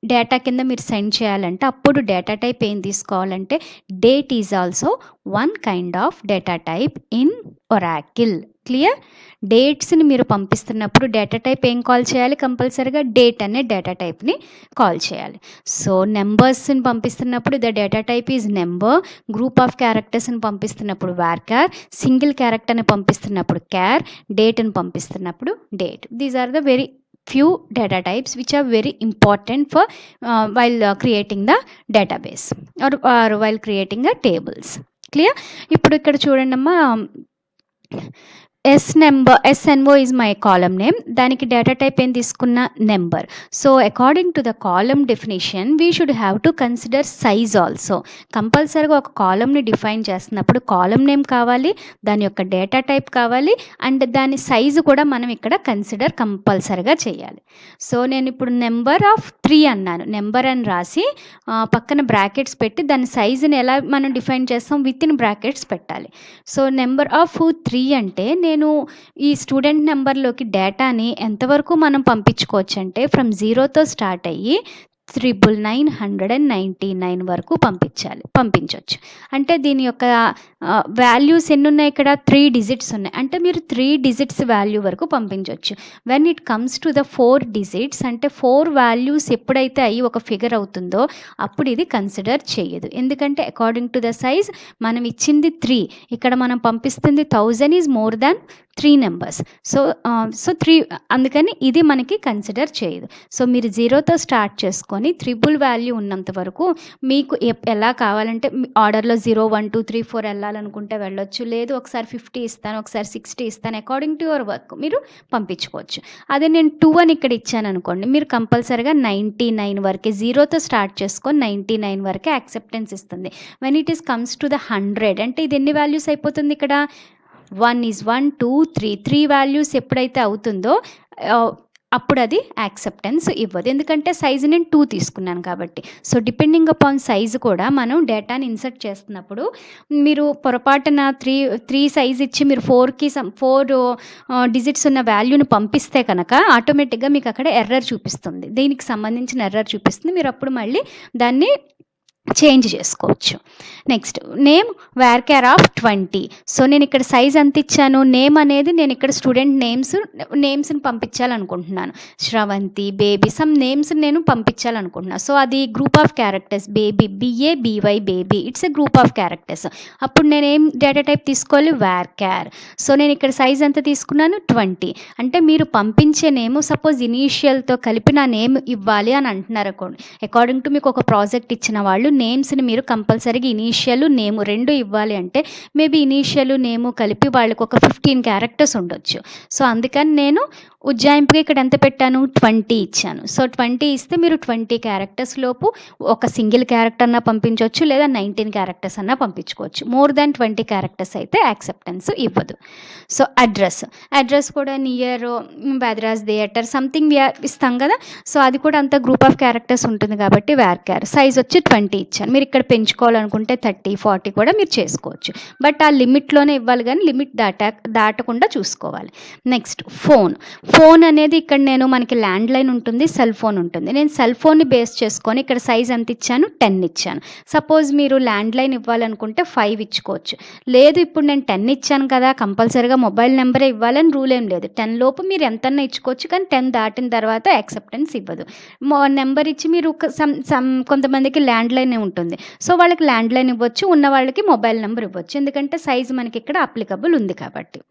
డేటా కింద మీరు సెండ్ చేయాలంటే అప్పుడు డేటా టైప్ ఏం తీసుకోవాలంటే date is also one kind of data type in Oracle. Clear? డేట్స్ని మీరు పంపిస్తున్నప్పుడు డేటా టైప్ ఏం కాల్ చేయాలి, కంపల్సరీగా డేట్ అనే డేటా టైప్ని కాల్ చేయాలి. సో నెంబర్స్ని పంపిస్తున్నప్పుడు the data type is number, group of క్యారెక్టర్స్ని పంపిస్తున్నప్పుడు varchar, సింగిల్ క్యారెక్టర్ని పంపిస్తున్నప్పుడు char, డేట్ని పంపిస్తున్నప్పుడు date. These are the very few data types which are very important for while creating the database or while creating the tables. Clear? ఇప్పుడు ఇక్కడ చూడండి అమ్మా, SNO is my column name, దానికి data type ఏం తీసుకున్న number. So according to the column definition we should have to consider size also. కంపల్సరీగా ఒక కాలమ్ని define చేస్తున్నప్పుడు కాలమ్ నేమ్ కావాలి, దాని యొక్క డేటా టైప్ కావాలి, అండ్ దాని సైజు కూడా మనం ఇక్కడ కన్సిడర్ కంపల్సరీగా చేయాలి. సో నేను ఇప్పుడు నెంబర్ ఆఫ్ 3 అన్నాను, నెంబర్ అని రాసి పక్కన బ్రాకెట్స్ పెట్టి దాని సైజుని ఎలా మనం డిఫైన్ చేస్తాం, విత్ ఇన్ బ్రాకెట్స్ పెట్టాలి. సో నెంబర్ ఆఫ్ 3 అంటే నేను ఈ స్టూడెంట్ నెంబర్లోకి డేటాని ఎంతవరకు మనం పంపించుకోవచ్చు అంటే ఫ్రమ్ 0తో స్టార్ట్ అయ్యి 99999 వరకు పంపించవచ్చు. అంటే దీని యొక్క వాల్యూస్ ఎన్ని ఉన్నాయి, ఇక్కడ 3 డిజిట్స్ ఉన్నాయి, అంటే మీరు 3 డిజిట్స్ వాల్యూ వరకు పంపించవచ్చు. When it comes to the 4 digits అంటే 4 వాల్యూస్ ఎప్పుడైతే అయ్యి ఒక ఫిగర్ అవుతుందో అప్పుడు ఇది కన్సిడర్ చేయదు. ఎందుకంటే అకార్డింగ్ టు ద సైజ్ మనం ఇచ్చింది 3, ఇక్కడ మనం పంపిస్తుంది 1000 is more than 3 numbers. So 3, అందుకని ఇది మనకి కన్సిడర్ చేయదు. సో మీరు 0తో స్టార్ట్ చేసుకొని ట్రిపుల్ వాల్యూ ఉన్నంత వరకు మీకు ఎలా కావాలంటే ఆర్డర్లో 0, 1, 2, 3, 4 వెళ్ళాలనుకుంటే వెళ్ళొచ్చు, లేదు ఒకసారి 50 ఇస్తాను, ఒకసారి 60 ఇస్తాను, అకార్డింగ్ టు యువర్ వర్క్ మీరు పంపించుకోవచ్చు. అదే నేను 2 అని ఇక్కడ ఇచ్చాను అనుకోండి, మీరు కంపల్సరీగా 99 వరకే 0తో స్టార్ట్ చేసుకొని 99 వరకే యాక్సెప్టెన్స్ ఇస్తుంది. When it is comes to the 100 అంటే ఇది ఎన్ని వాల్యూస్ అయిపోతుంది, ఇక్కడ 1 ఈజ్ 1, 2, 3 వాల్యూస్ ఎప్పుడైతే అవుతుందో అప్పుడు అది యాక్సెప్టెన్స్ ఇవ్వదు, ఎందుకంటే సైజు నేను 2 తీసుకున్నాను కాబట్టి. సో డిపెండింగ్ అపాన్ సైజు కూడా మనం డేటాని ఇన్సర్ట్ చేస్తున్నప్పుడు మీరు పొరపాటున 3 సైజ్ ఇచ్చి మీరు 4 డిజిట్స్ ఉన్న వాల్యూని పంపిస్తే కనుక ఆటోమేటిక్గా మీకు అక్కడ ఎర్రర్ చూపిస్తుంది, దీనికి సంబంధించిన ఎర్రర్ చూపిస్తుంది. మీరు అప్పుడు మళ్ళీ దాన్ని చేంజ్ చేసుకోవచ్చు. Next name varchar of 20. So నేను ఇక్కడ సైజ్ ఎంత ఇచ్చాను, నేమ్ అనేది నేను ఇక్కడ స్టూడెంట్ నేమ్స్ని పంపించాలనుకుంటున్నాను. శ్రవంతి, బేబీ, సమ్ నేమ్స్ నేను పంపించాలనుకుంటున్నాను. సో అది group of characters, Baby, BABY Baby, it's a group of characters. అప్పుడు నేను ఏం డేటా టైప్ తీసుకోవాలి, varchar. సో నేను ఇక్కడ సైజ్ ఎంత తీసుకున్నాను, 20. అంటే మీరు పంపించే నేమ్ సపోజ్ ఇనీషియల్తో కలిపి నా నేమ్ ఇవ్వాలి అని అంటున్నారు. అకార్డింగ్ టు మీకు ఒక ప్రాజెక్ట్ ఇచ్చిన వాళ్ళు నేమ్స్ని మీరు కంపల్సరీగా ఇనీషియల్ నేము 2 ఇవ్వాలి అంటే మేబీ ఇనీషియల్ నేము కలిపి వాళ్ళకి ఒక 15 క్యారెక్టర్స్ ఉండొచ్చు. సో అందుకని నేను ఉజ్జాయింపుగా ఇక్కడ ఎంత పెట్టాను, 20 ఇచ్చాను. సో 20 ఇస్తే మీరు 20 క్యారెక్టర్స్ లోపు ఒక సింగిల్ క్యారెక్టర్ అన్నా పంపించవచ్చు, లేదా 19 క్యారెక్టర్స్ అన్నా పంపించుకోవచ్చు. మోర్ దాన్ 20 క్యారెక్టర్స్ అయితే యాక్సెప్టెన్స్ ఇవ్వదు. సో అడ్రస్ కూడా నియర్, బద్రాస్ థియేటర్ సంథింగ్ ఇస్తాం కదా. సో అది కూడా అంత గ్రూప్ ఆఫ్ క్యారెక్టర్స్ ఉంటుంది కాబట్టి varchar. సైజ్ వచ్చి 20 ఇచ్చాను. మీరు ఇక్కడ పెంచుకోవాలనుకుంటే 30, 40 కూడా మీరు చేసుకోవచ్చు. బట్ ఆ లిమిట్లోనే ఇవ్వాలి, కానీ లిమిట్ దాటకుండా చూసుకోవాలి. నెక్స్ట్ ఫోన్ అనేది ఇక్కడ నేను మనకి ల్యాండ్ లైన్ ఉంటుంది, సెల్ ఫోన్ ఉంటుంది. నేను సెల్ ఫోన్ని బేస్ చేసుకొని ఇక్కడ సైజ్ ఎంత ఇచ్చాను, 10 ఇచ్చాను. సపోజ్ మీరు ల్యాండ్ లైన్ ఇవ్వాలనుకుంటే 5 ఇచ్చుకోవచ్చు. లేదు ఇప్పుడు నేను 10 ఇచ్చాను కదా, కంపల్సరీగా మొబైల్ నెంబరే ఇవ్వాలని రూల్ ఏం లేదు. 10 లోపు మీరు ఎంతన్నా ఇచ్చుకోవచ్చు, కానీ 10 దాటిన తర్వాత యాక్సెప్టెన్స్ ఇవ్వదు. నెంబర్ ఇచ్చి మీరు కొంతమందికి ల్యాండ్ లైన్ ఉంటుంది. సో వాళ్ళకి ల్యాండ్ లైన్ ఇవ్వచ్చు, ఉన్న వాళ్ళకి మొబైల్ నెంబర్ ఇవ్వచ్చు, ఎందుకంటే సైజ్ మనకి ఇక్కడ అప్లికబుల్ ఉంది కాబట్టి.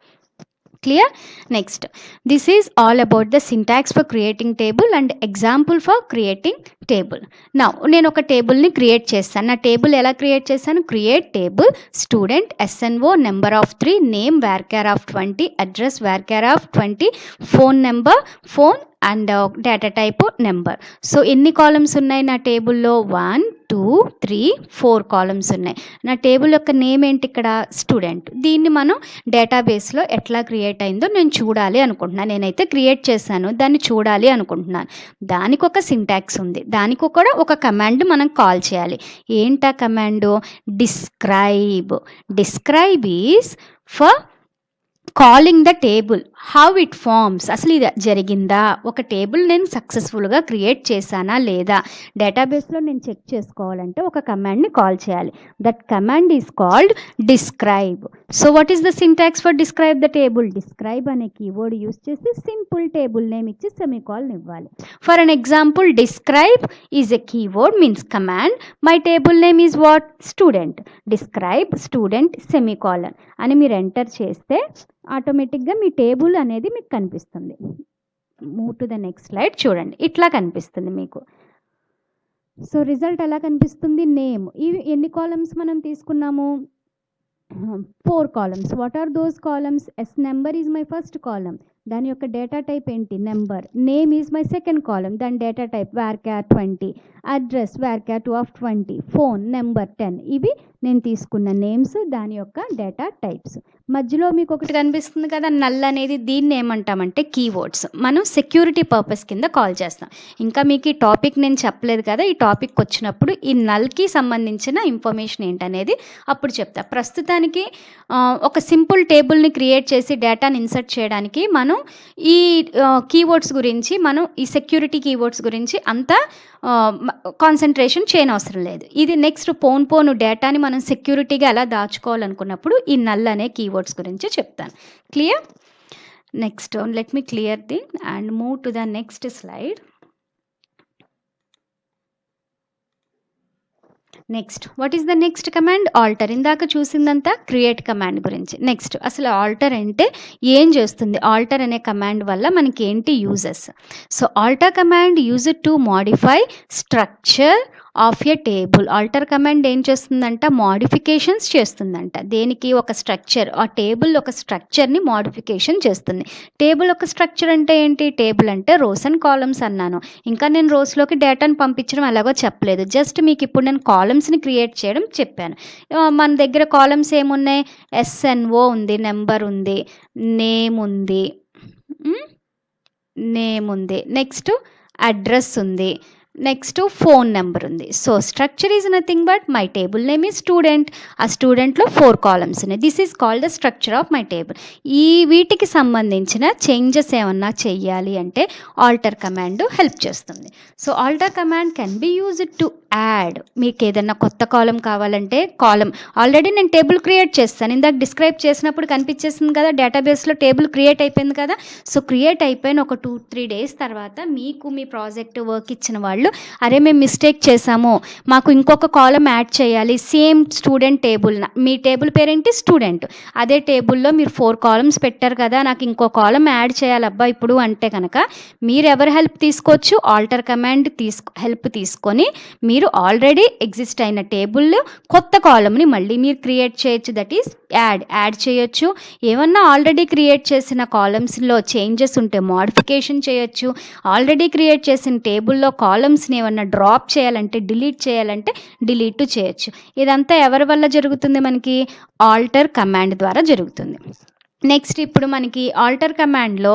Clear? Next this is all about the syntax for creating table and example for creating table. Now నేను ఒక టేబుల్ని క్రియేట్ చేస్తాను. నా టేబుల్ ఎలా క్రియేట్ చేశాను, create table student SNO number of 3, name varchar of 20, address varchar of 20, phone number phone and data type number. So ఎన్ని columns ఉన్నాయి నా టేబుల్లో, 1 2 3 4 కాలమ్స్ ఉన్నాయి. నా టేబుల్ యొక్క నేమ్ ఏంటి ఇక్కడ, స్టూడెంట్. దీన్ని మనం డేటాబేస్లో ఎట్లా క్రియేట్ అయిందో నేను చూడాలి అనుకుంటున్నాను. నేనైతే క్రియేట్ చేశాను, దాన్ని చూడాలి అనుకుంటున్నాను. దానికి ఒక సింటాక్స్ ఉంది, దానికి కూడా ఒక కమాండ్ మనం కాల్ చేయాలి. ఏంటా command, describe is for calling the table, how it forms. అసలు ఇది జరిగిందా, ఒక టేబుల్ నేను సక్సెస్ఫుల్గా క్రియేట్ చేశానా లేదా, డేటాబేస్లో నేను చెక్ చేసుకోవాలంటే ఒక కమాండ్ని కాల్ చేయాలి. That command is called describe. So what is the syntax for describe the table, describe అనే కీవర్డ్ యూస్ చేసి సింపుల్ టేబుల్ నేమ్ ఇచ్చి సెమీకాలన్ ఇవ్వాలి. For an example, describe is a keyword means command, my table name is what, student, describe student semicolon అని మీరు enter చేస్తే ఆటోమేటిక్గా మీ table అనేది మీకు కనిపిస్తుంది. Move to the next slide. చూడండి, ఇట్లా కనిపిస్తుంది మీకు. సో రిజల్ట్ ఎలా కనిపిస్తుంది, నేమ్. ఇవి ఎన్ని కాలమ్స్ మనం తీసుకున్నాము, 4 columns. What are those columns, S number is my first column, దాని యొక్క డేటా టైప్ ఏంటి, number. Name is my second column, దాని data type varchar 20, address varchar 2 of 20, phone number 10. ఇవి నేను తీసుకున్న నేమ్స్, దాని యొక్క డేటా టైప్స్. మధ్యలో మీకు ఒకటి కనిపిస్తుంది కదా, నల్ అనేది, దీన్ని ఏమంటామంటే కీవర్డ్స్. మనం సెక్యూరిటీ పర్పస్ కింద కాల్ చేస్తాం. ఇంకా మీకు ఈ టాపిక్ నేను చెప్పలేదు కదా, ఈ టాపిక్ వచ్చినప్పుడు ఈ నల్కి సంబంధించిన ఇన్ఫర్మేషన్ ఏంటనేది అప్పుడు చెప్తా. ప్రస్తుతానికి ఒక సింపుల్ టేబుల్ని క్రియేట్ చేసి డేటాని ఇన్సర్ట్ చేయడానికి మనం ఈ కీవర్డ్స్ గురించి, మనం ఈ సెక్యూరిటీ కీవర్డ్స్ గురించి అంతా కాన్సన్ట్రేషన్ చేయనవసరం లేదు. ఇది నెక్స్ట్ పోను డేటాని మనం సెక్యూరిటీగా ఎలా దాచుకోవాలనుకున్నప్పుడు ఈ నల్ అనే కీవర్డ్స్ గురించి చెప్తాను. Clear? Next let me clear the and move to the next slide. Next what is the next command, alter. ఇందాక చూసిందంతా క్రియేట్ కమాండ్ గురించి. నెక్స్ట్ అసలు ఆల్టర్ అంటే ఏం చేస్తుంది, ఆల్టర్ అనే కమాండ్ వల్ల మనకి ఏంటి uses. So alter command use to modify structure of a table. Alter command ఏం చేస్తుందంట, మోడిఫికేషన్స్ చేస్తుందంట. దేనికి, ఒక స్ట్రక్చర్, ఆ టేబుల్ ఒక స్ట్రక్చర్ని మోడిఫికేషన్ చేస్తుంది. టేబుల్ ఒక స్ట్రక్చర్ అంటే ఏంటి, టేబుల్ అంటే రోస్ అండ్ కాలమ్స్ అన్నాను. ఇంకా నేను రోస్లోకి డేటాను పంపించడం ఎలాగో చెప్పలేదు, జస్ట్ మీకు ఇప్పుడు నేను కాలమ్స్ని క్రియేట్ చేయడం చెప్పాను. మన దగ్గర కాలమ్స్ ఏమున్నాయి, SNO ఉంది, నెంబర్ ఉంది, నేమ్ ఉంది, నెక్స్ట్ అడ్రస్ ఉంది, నెక్స్ట్ ఫోన్ నెంబర్ ఉంది. So structure is nothing but my table name ఈ స్టూడెంట్. ఆ స్టూడెంట్లో 4 కాలమ్స్ ఉన్నాయి. This is called the structure of my table. ఈ వీటికి సంబంధించిన చేంజెస్ ఏమన్నా చెయ్యాలి అంటే ఆల్టర్ కమాండ్ హెల్ప్ చేస్తుంది. So alter command can be used to add. మీకు ఏదన్నా కొత్త కాలం కావాలంటే కాలం ఆల్రెడీ నేను టేబుల్ క్రియేట్ చేస్తాను. ఇందాక డిస్క్రైబ్ చేసినప్పుడు కనిపించేస్తుంది కదా, డేటాబేస్లో టేబుల్ క్రియేట్ అయిపోయింది కదా. సో క్రియేట్ అయిపోయిన ఒక 2-3 డేస్ తర్వాత మీకు మీ ప్రాజెక్ట్ వర్క్ ఇచ్చిన వాళ్ళు, అరే మేము మిస్టేక్ చేసాము, మాకు ఇంకొక కాలం యాడ్ చేయాలి, సేమ్ స్టూడెంట్ టేబుల్, మీ టేబుల్ పేరేంటి స్టూడెంట్, అదే టేబుల్లో మీరు 4 కాలమ్స్ పెట్టారు కదా, నాకు ఇంకో కాలం యాడ్ చేయాలబ్బా ఇప్పుడు అంటే కనుక మీరు ఎవరు హెల్ప్ తీసుకోవచ్చు, ఆల్టర్ కమాండ్ హెల్ప్ తీసుకొని మీరు ఆల్రెడీ ఎగ్జిస్ట్ అయిన టేబుల్లో కొత్త కాలంని మళ్ళీ మీరు క్రియేట్ చేయొచ్చు. దట్ ఈస్ యాడ్ చేయొచ్చు. ఏమన్నా ఆల్రెడీ క్రియేట్ చేసిన కాలమ్స్లో చేంజెస్ ఉంటే మోడిఫికేషన్ చేయొచ్చు. ఆల్రెడీ క్రియేట్ చేసిన టేబుల్లో కాలమ్స్ని ఏమన్నా డ్రాప్ చేయాలంటే, డిలీట్ చేయాలంటే డిలీట్ చేయొచ్చు. ఇదంతా ఎవరి వల్ల జరుగుతుంది? మనకి ఆల్టర్ కమాండ్ ద్వారా జరుగుతుంది. నెక్స్ట్ ఇప్పుడు మనకి ఆల్టర్ కమాండ్లో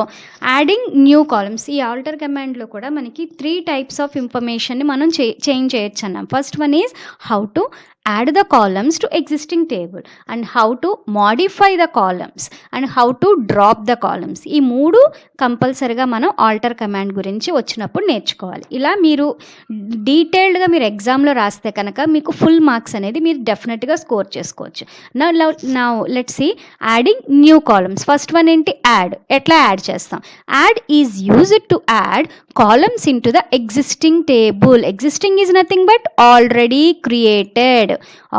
యాడింగ్ న్యూ కాలమ్స్. ఈ ఆల్టర్ కమాండ్లో కూడా మనకి 3 టైప్స్ ఆఫ్ ఇన్ఫర్మేషన్ని మనం చేంజ్ చేయొచ్చు అన్నాం. First one is how to add the columns to existing table and how to modify the columns and how to drop the columns. ఈ 3 కంపల్సరిగా మనం ఆల్టర్ కమాండ్ గురించి వచ్చినప్పుడు నేర్చుకోవాలి. ఇలా మీరు డీటెయిల్డ్గా మీరు ఎగ్జామ్లో రాస్తే కనుక మీకు ఫుల్ మార్క్స్ అనేది మీరు డెఫినెట్గా స్కోర్ చేసుకోవచ్చు. Now let's see adding new columns. First one ఏంటి? యాడ్. ఎట్లా యాడ్ చేస్తాం? Add is used to add columns into the existing table. Existing is nothing but already created.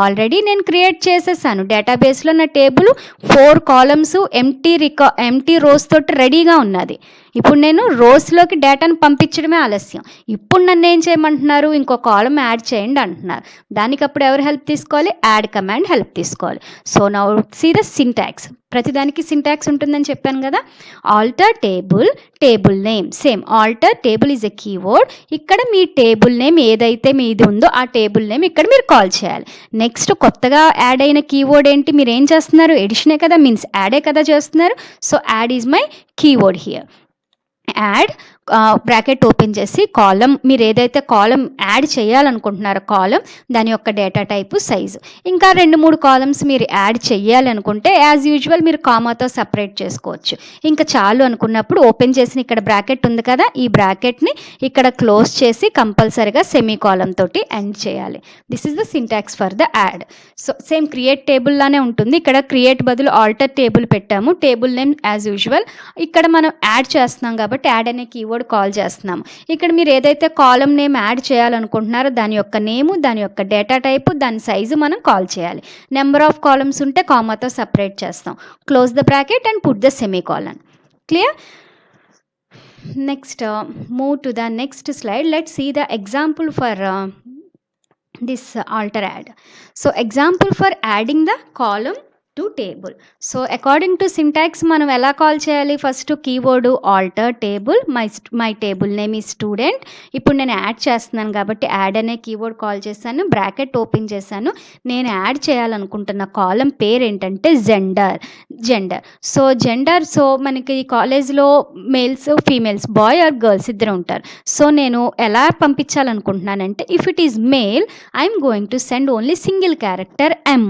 Already నేను create చేసేసాను. డేటాబేస్లో నా టేబుల్ 4 కాలమ్స్ ఎంటీ రోస్ తోటి రెడీగా ఉన్నది. ఇప్పుడు నేను రోస్లోకి డేటాను పంపించడమే ఆలస్యం. ఇప్పుడు నన్ను ఏం చేయమంటున్నారు? ఇంకో కాలం యాడ్ చేయండి అంటున్నారు. దానికి అప్పుడు ఎవరు హెల్ప్ తీసుకోవాలి? యాడ్ కమాండ్ హెల్ప్ తీసుకోవాలి. So now see the syntax. ప్రతిదానికి సింటాక్స్ ఉంటుందని చెప్పాను కదా. Alter table name. Same alter table is a keyword. ఇక్కడ మీ టేబుల్ నేమ్ ఏదైతే మీది ఉందో ఆ టేబుల్ నేమ్ ఇక్కడ మీరు కాల్ చేయాలి. నెక్స్ట్ కొత్తగా యాడ్ అయిన కీవర్డ్ ఏంటి? మీరు ఏం చేస్తున్నారు? ఎడిషనే కదా, మీన్స్ యాడే కదా చేస్తున్నారు. So add is my keyword here. Add bracket open చేసి కాలం, మీరు ఏదైతే కాలం యాడ్ చేయాలనుకుంటున్నారో కాలం, దాని యొక్క డేటా టైపు, సైజు, ఇంకా 2-3 కాలమ్స్ మీరు యాడ్ చేయాలనుకుంటే యాజ్ యూజువల్ మీరు కామాతో సపరేట్ చేసుకోవచ్చు. ఇంకా చాలు అనుకున్నప్పుడు ఓపెన్ చేసిన ఇక్కడ బ్రాకెట్ ఉంది కదా, ఈ బ్రాకెట్ని ఇక్కడ క్లోజ్ చేసి కంపల్సరీగా సెమీ కాలం తోటి ఎండ్ చేయాలి. This is the syntax for the add. So same create table లానే ఉంటుంది. ఇక్కడ క్రియేట్ బదులు ఆల్టర్ టేబుల్ పెట్టాము. Table name as usual. ఇక్కడ మనం యాడ్ చేస్తున్నాం కాబట్టి యాడ్ అనే కీవర్డ్ కాల్ చేస్తున్నాము. ఇక్కడ మీరు ఏదైతే కాలం నేమ్ యాడ్ చేయాలనుకుంటున్నారో దాని యొక్క నేము, దాని యొక్క డేటా టైపు, దాని సైజు మనం కాల్ చేయాలి. నెంబర్ ఆఫ్ కాలమ్స్ ఉంటే కామాతో సపరేట్ చేస్తాం. Close the bracket and put the semicolon. Clear? Next move to the next slide. Let's see the example for this alter add. So example for adding the column to table. So according to syntax మనం ఎలా call చేయాలి? First keyword alter table, my table name ఈ student. ఇప్పుడు నేను add చేస్తున్నాను కాబట్టి add అనే keyword call చేశాను, బ్రాకెట్ ఓపెన్ చేశాను. నేను యాడ్ చేయాలనుకుంటున్న కాలం పేరు ఏంటంటే జెండర్. సో మనకి కాలేజ్లో males females, boy or girls ఇద్దరు ఉంటారు. సో నేను ఎలా పంపించాలనుకుంటున్నానంటే if it is male I'm going to send only single character M.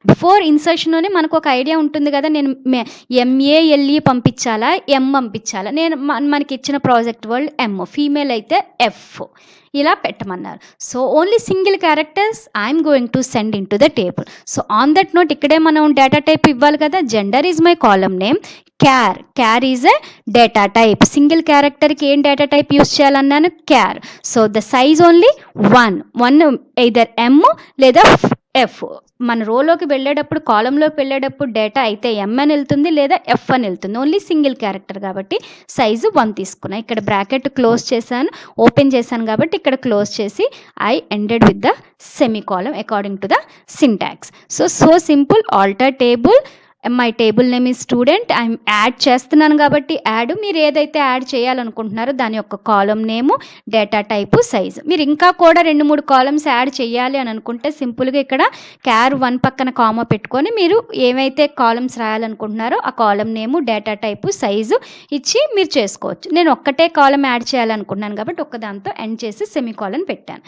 Before ఇన్సర్షన్లోనే మనకు ఒక ఐడియా ఉంటుంది కదా, నేను ఎంఏఎల్ఈ పంపించాలా, ఎం పంపించాలా. మనకి ఇచ్చిన ప్రాజెక్ట్ వరల్డ్ ఎమ్, ఫీమేల్ అయితే ఎఫ్, ఇలా పెట్టమన్నారు. So only single characters I'm going to send into the table. So on that note ఇక్కడే మనం డేటా టైప్ ఇవ్వాలి కదా. Gender is my column name. Char is a data type. Single క్యారెక్టర్కి ఏం data type use చేయాలన్నాను? Char. So the size only 1 either M లేదా F. మన రోలోకి వెళ్ళేటప్పుడు, కాలంలోకి వెళ్ళేటప్పుడు డేటా అయితే ఎం అని వెళ్తుంది లేదా ఎఫ్ అని వెళ్తుంది. ఓన్లీ సింగిల్ క్యారెక్టర్ కాబట్టి సైజు 1 తీసుకున్నా. ఇక్కడ బ్రాకెట్ క్లోజ్ చేశాను, ఓపెన్ చేశాను కాబట్టి ఇక్కడ క్లోజ్ చేసి I ended with the semicolon according to the syntax. So simple. Alter table, my table name is student, I'm add చేస్తున్నాను కాబట్టి యాడ్, మీరు ఏదైతే యాడ్ చేయాలనుకుంటున్నారో దాని యొక్క column name, data type, size. మీరు ఇంకా కూడా 2-3 కాలమ్స్ యాడ్ చేయాలి అని అనుకుంటే సింపుల్గా ఇక్కడ క్యార్ 1 పక్కన కామా పెట్టుకొని మీరు ఏమైతే కాలమ్స్ రాయాలనుకుంటున్నారో ఆ column name, data type, size ఇచ్చి మీరు చేసుకోవచ్చు. నేను ఒక్కటే కాలం యాడ్ చేయాలనుకున్నాను కాబట్టి ఒక్కదాంతో ఎండ్ చేసి సెమీకాలన్ పెట్టాను.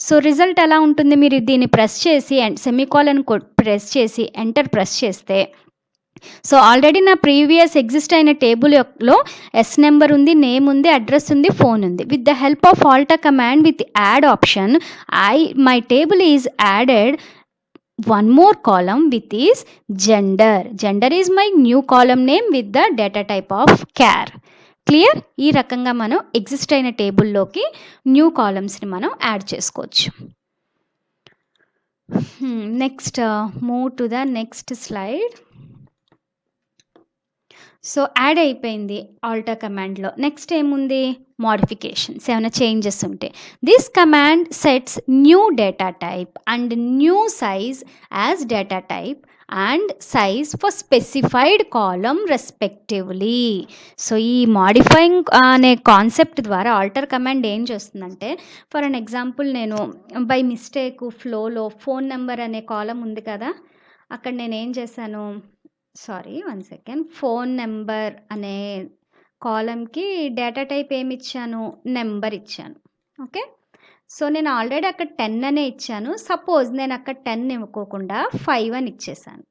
సో రిజల్ట్ ఎలా ఉంటుంది, మీరు దీన్ని ప్రెస్ చేసి సెమీకాలన్ ప్రెస్ చేసి ఎంటర్ ప్రెస్ చేస్తే సో ఆల్రెడీ నా ప్రీవియస్ ఎగ్జిస్ట్ అయిన టేబుల్లో ఎస్ నెంబర్ ఉంది, నేమ్ ఉంది, అడ్రస్ ఉంది, ఫోన్ ఉంది. With the help of alter command with add option my table is added one more column with is gender. Gender is my new column name with the data type of char. Clear? ఈ రకంగా మనం exist అయిన టేబుల్లోకి new కాలమ్స్ని మనం add చేసుకోవచ్చు. Next move to the next slide. So add అయిపోయింది alter కమాండ్లో. Next ఏముంది, modifications, ఏమైనా changes ఉంటే this command sets new data type and new size as data type and size for specified column respectively. So ఈ modifying అనే concept ద్వారా alter command ఏం చేస్తుందంటే, for an example నేను బై మిస్టేక్ ఫ్లోలో ఫోన్ నెంబర్ అనే కాలం ఉంది కదా, అక్కడ నేను ఏం చేశాను, ఫోన్ నెంబర్ అనే కాలంకి డేటా టైప్ ఏమి ఇచ్చాను, నెంబర్ ఇచ్చాను. ఓకే, సో నేను ఆల్రెడీ అక్కడ 10 అనే ఇచ్చాను. సపోజ్ నేను అక్కడ 10 ఇవ్వకోకుండా 5 అని ఇచ్చేసాను.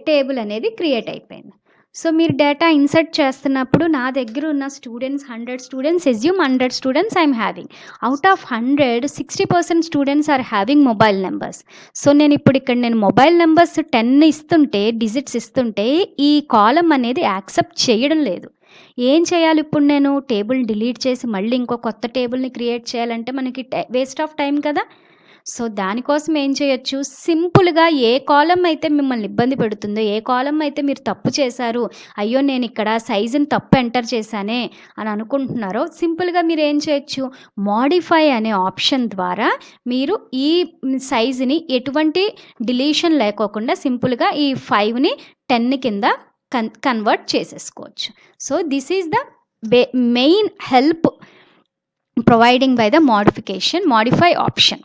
టేబుల్ అనేది క్రియేట్ అయిపోయింది. సో మీరు డేటా ఇన్సర్ట్ చేస్తున్నప్పుడు నా దగ్గర ఉన్న students 100 students, assume 100 students I'm having. Out of 100 60% students are having mobile numbers. So నేను ఇప్పుడు ఇక్కడ మొబైల్ నెంబర్స్ 10 ఇస్తుంటే, డిజిట్స్ ఇస్తుంటే ఈ కాలం అనేది యాక్సెప్ట్ చేయడం లేదు. ఏం చేయాలి ఇప్పుడు, నేను టేబుల్ డిలీట్ చేసి మళ్ళీ ఇంకో కొత్త టేబుల్ని క్రియేట్ చేయాలంటే మనకి వేస్ట్ ఆఫ్ టైం కదా. సో దానికోసం ఏం చేయొచ్చు, సింపుల్గా ఏ కాలం అయితే మిమ్మల్ని ఇబ్బంది పెడుతుందో, ఏ కాలం అయితే మీరు తప్పు చేశారు, అయ్యో నేను ఇక్కడ సైజుని తప్పు ఎంటర్ చేశానే అని అనుకుంటున్నారో, సింపుల్గా మీరు ఏం చేయొచ్చు, మోడిఫై అనే ఆప్షన్ ద్వారా మీరు ఈ సైజుని ఎటువంటి డిలీషన్ లేకోకుండా సింపుల్గా ఈ 5ని 10 కింద కన్వర్ట్ చేసేసుకోవచ్చు. So this is the main help providing by the modify option.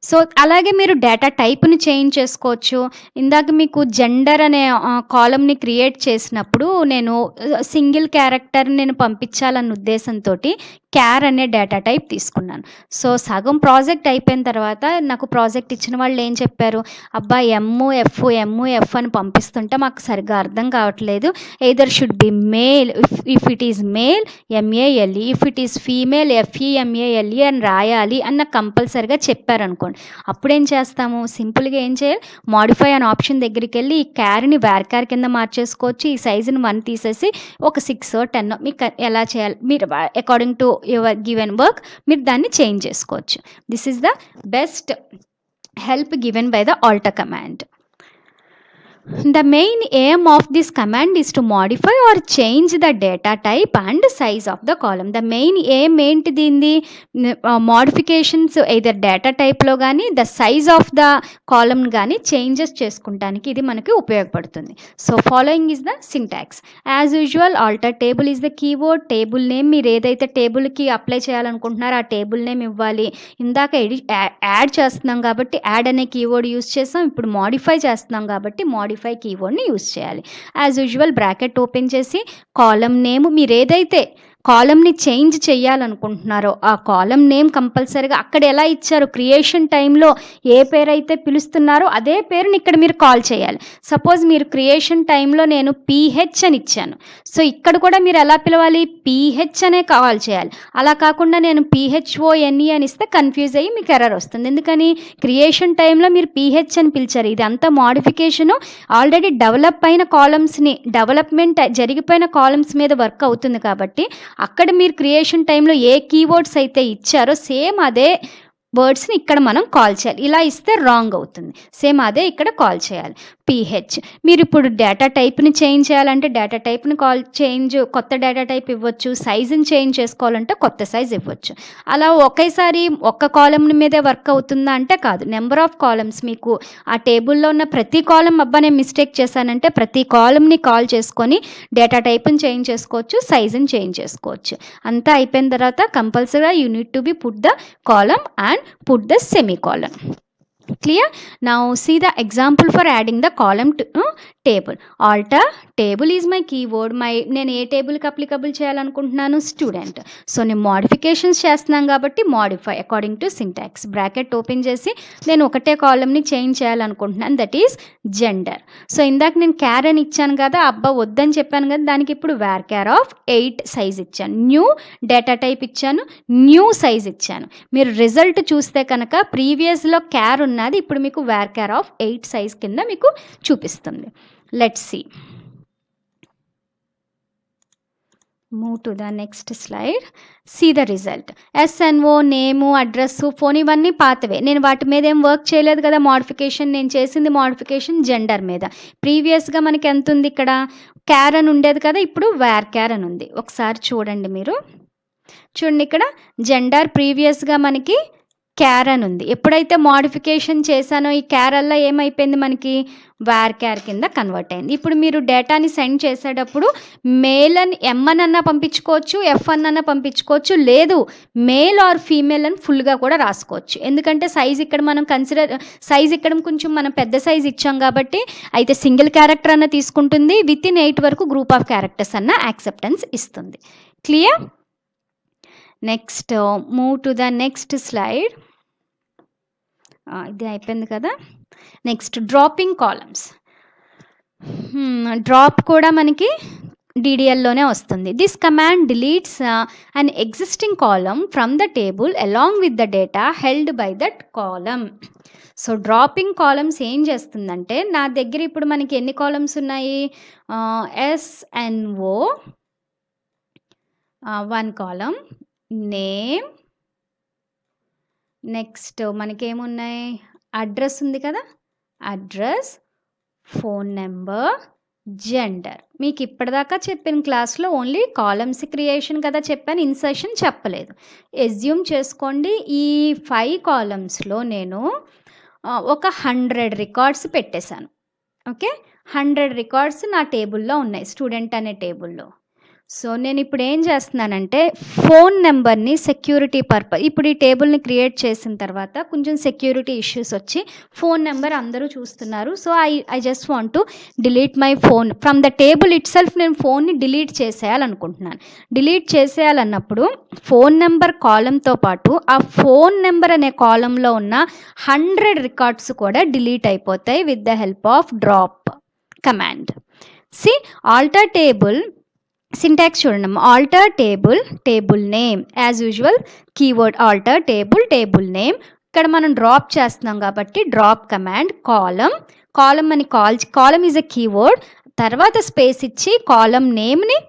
So అలాగే మీరు డేటా టైప్ని చేంజ్ చేసుకోవచ్చు. ఇందాక మీకు జెండర్ అనే కాలమ్ని క్రియేట్ చేసినప్పుడు నేను సింగిల్ క్యారెక్టర్ నేను పంపించాలన్న ఉద్దేశంతో క్యార్ అనే డేటా టైప్ తీసుకున్నాను. సో సగం ప్రాజెక్ట్ అయిపోయిన తర్వాత నాకు ప్రాజెక్ట్ ఇచ్చిన వాళ్ళు ఏం చెప్పారు, అబ్బా ఎఫ్ అని పంపిస్తుంటే మాకు సరిగ్గా అర్థం కావట్లేదు, either should be male, if it is male MALE, if it is female FEMALE అని రాయాలి అన్న కంపల్సరిగా చెప్పారనుకోండి. అప్పుడేం చేస్తాము, సింపుల్గా ఏం చేయాలి, మోడిఫై అనే ఆప్షన్ దగ్గరికి వెళ్ళి ఈ క్యార్ని వేర్కార్ కింద మార్చేసుకోవచ్చు. ఈ సైజుని 1 తీసేసి ఒక 6 or 10 మీకు ఎలా చేయాలి, మీరు according to your given work మీరు దాన్ని చేంజ్ చేసుకోవచ్చు. This is the best help given by the alter command. The main aim of this command is to modify or change the data type and size of the column. The main aim ఏంటి దీన్ని, modifications either data టైప్లో కానీ the size of the column కానీ changes చేసుకుంటానికి ఇది మనకి ఉపయోగపడుతుంది. So following is the syntax. As usual alter table is the keyword. Table name మీరు ఏదైతే టేబుల్కి అప్లై చేయాలనుకుంటున్నారో ఆ టేబుల్ నేమ్ ఇవ్వాలి. ఇందాక యాడ్ చేస్తున్నాం కాబట్టి యాడ్ అనే కీవర్డ్ యూజ్ చేస్తాం. ఇప్పుడు మోడిఫై చేస్తున్నాం కాబట్టి మోడిఫై కీవర్డ్ని యూజ్ చేయాలి. యాజ్ యూజువల్ బ్రాకెట్ ఓపెన్ చేసి కాలమ్ నేమ్, మీరు ఏదైతే కాలమ్ని చేంజ్ చేయాలనుకుంటున్నారో ఆ కాలమ్ నేమ్ కంపల్సరీగా అక్కడ ఎలా ఇచ్చారు, క్రియేషన్ టైంలో ఏ పేరు అయితే పిలుస్తున్నారో అదే పేరుని ఇక్కడ మీరు కాల్ చేయాలి. సపోజ్ మీరు క్రియేషన్ టైంలో నేను PH అని ఇచ్చాను, సో ఇక్కడ కూడా మీరు ఎలా పిలవాలి, PH అనే కాల్ చేయాలి. అలా కాకుండా నేను PHONE అని ఇస్తే కన్ఫ్యూజ్ అయ్యి మీకు ఎర్రర్ వస్తుంది. ఎందుకని, క్రియేషన్ టైంలో మీరు PH అని పిలిచారు. ఇది అంతా మోడిఫికేషను ఆల్రెడీ డెవలప్ అయిన కాలమ్స్ని, డెవలప్మెంట్ జరిగిపోయిన కాలమ్స్ మీద వర్క్ అవుతుంది కాబట్టి అక్కడ మీరు క్రియేషన్ టైంలో ఏ కీవర్డ్స్ అయితే ఇచ్చారో సేమ్ అదే వర్డ్స్ని ఇక్కడ మనం కాల్ చేయాలి. ఇలా ఇస్తే రాంగ్ అవుతుంది. సేమ్ అదే ఇక్కడ కాల్ చేయాలి. పిహెచ్ మీరు ఇప్పుడు డేటా టైప్ని చేంజ్ చేయాలంటే డేటా టైప్ని కొత్త డేటా టైప్ ఇవ్వచ్చు. సైజుని చేంజ్ చేసుకోవాలంటే కొత్త సైజ్ ఇవ్వచ్చు. అలా ఒకేసారి ఒక్క కాలమ్ని మీదే వర్క్ అవుతుందా అంటే కాదు. నెంబర్ ఆఫ్ కాలమ్స్ మీకు ఆ టేబుల్లో ఉన్న ప్రతి కాలం నేను మిస్టేక్ చేశానంటే ప్రతి కాలమ్ని కాల్ చేసుకొని డేటా టైప్ని చేంజ్ చేసుకోవచ్చు, సైజుని చేంజ్ చేసుకోవచ్చు. అంతా అయిపోయిన తర్వాత కంపల్సరీగా you need to be put the column and put the semicolon. Clear? Now see the example for adding the column to table. Alter table is my keyword. నేను ఏ టేబుల్కి applicable చేయాలనుకుంటున్నాను? Student. So నేను modifications చేస్తున్నాను కాబట్టి modify according to syntax. Bracket open చేసి నేను ఒకటే కాలమ్ని change చేయాలనుకుంటున్నాను, that is gender. So ఇందాక నేను క్యార్ అని ఇచ్చాను కదా, అబ్బా వద్దని చెప్పాను కదా, దానికి ఇప్పుడు వేర్ క్యార్ ఆఫ్ 8 సైజ్ ఇచ్చాను. న్యూ డేటా టైప్ ఇచ్చాను, న్యూ సైజ్ ఇచ్చాను. మీరు రిజల్ట్ చూస్తే కనుక ప్రీవియస్లో క్యార్ ఉన్నది ఇప్పుడు మీకు వేర్ క్యార్ ఆఫ్ 8 సైజ్ కింద మీకు చూపిస్తుంది. Let's see. Move to the next slide. See the result. SNO, name, address, phone ఇవన్నీ పాతవే. నేను వాటి మీద ఏం వర్క్ చేయలేదు కదా. మోడిఫికేషన్ నేను చేసింది మోడిఫికేషన్ జెండర్ మీద. ప్రీవియస్గా మనకి ఎంత ఉంది ఇక్కడ? క్యార్ అని ఉండేది కదా, ఇప్పుడు వేర్ క్యార్ అని ఉంది. ఒకసారి చూడండి మీరు. చూడండి ఇక్కడ జెండర్ ప్రీవియస్గా మనకి క్యార్ అని ఉంది. ఎప్పుడైతే మోడిఫికేషన్ చేశానో ఈ క్యార్ అలా ఏమైపోయింది మనకి వేర్ క్యార్ కింద కన్వర్ట్ అయింది. ఇప్పుడు మీరు డేటాని సెండ్ చేసేటప్పుడు మేల్ అని ఎంఎన్ అన్నా పంపించుకోవచ్చు, ఎఫ్ అన్నా పంపించుకోవచ్చు, లేదు మేల్ ఆర్ ఫీమేల్ అని ఫుల్గా కూడా రాసుకోవచ్చు. ఎందుకంటే సైజ్ ఇక్కడ మనం సైజ్ ఇక్కడ కొంచెం మనం పెద్ద సైజ్ ఇచ్చాం కాబట్టి అయితే సింగిల్ క్యారెక్టర్ అన్న తీసుకుంటుంది, విత్ ఇన్ 8 వరకు గ్రూప్ ఆఫ్ క్యారెక్టర్స్ అన్న యాక్సెప్టెన్స్ ఇస్తుంది. Clear? Next move to the next slide. ఇది అయిపోయింది కదా. Next dropping columns. డ్రాప్ కూడా మనకి DDLలోనే వస్తుంది. This command deletes an existing column from the table along with the data held by that column. So dropping columns ఏం చేస్తుందంటే, నా దగ్గర ఇప్పుడు మనకి ఎన్ని కాలమ్స్ ఉన్నాయి? SNO 1 కాలమ్, నేమ్, నెక్స్ట్ మనకేమున్నాయి? అడ్రస్ ఉంది కదా, అడ్రస్, ఫోన్ నెంబర్, జెండర్. మీకు ఇప్పటిదాకా చెప్పిన క్లాస్లో ఓన్లీ కాలమ్స్ క్రియేషన్ కదా చెప్పాను, ఇన్సర్షన్ చెప్పలేదు. ఎస్యూమ్ చేసుకోండి ఈ 5 కాలమ్స్లో నేను ఒక 100 రికార్డ్స్ పెట్టేశాను. ఓకే, 100 రికార్డ్స్ నా టేబుల్లో ఉన్నాయి, స్టూడెంట్ అనే టేబుల్లో. సో నేను ఇప్పుడు ఏం చేస్తున్నానంటే ఫోన్ నెంబర్ని సెక్యూరిటీ పర్పస్, ఇప్పుడు ఈ టేబుల్ని క్రియేట్ చేసిన తర్వాత కొంచెం సెక్యూరిటీ ఇష్యూస్ వచ్చి ఫోన్ నెంబర్ అందరూ చూస్తున్నారు. So I just want to delete my phone from the table it self. నేను ఫోన్ని డిలీట్ చేసేయాలనుకుంటున్నాను. డిలీట్ చేసేయాలన్నప్పుడు ఫోన్ నెంబర్ కాలంతో పాటు ఆ ఫోన్ నెంబర్ అనే కాలంలో ఉన్న 100 రికార్డ్స్ కూడా డిలీట్ అయిపోతాయి with the help of drop command. సి ఆల్టర్ టేబుల్ సింటాక్స్ చూడండి. Alter table, table name as usual keyword alter table, table name. ఇక్కడ మనం డ్రాప్ చేస్తున్నాం కాబట్టి డ్రాప్ కమాండ్, కాలమ్ అని కాలమ్ ఈజ్ ఎ కీవర్డ్, తర్వాత స్పేస్ ఇచ్చి కాలమ్ నేమ్ని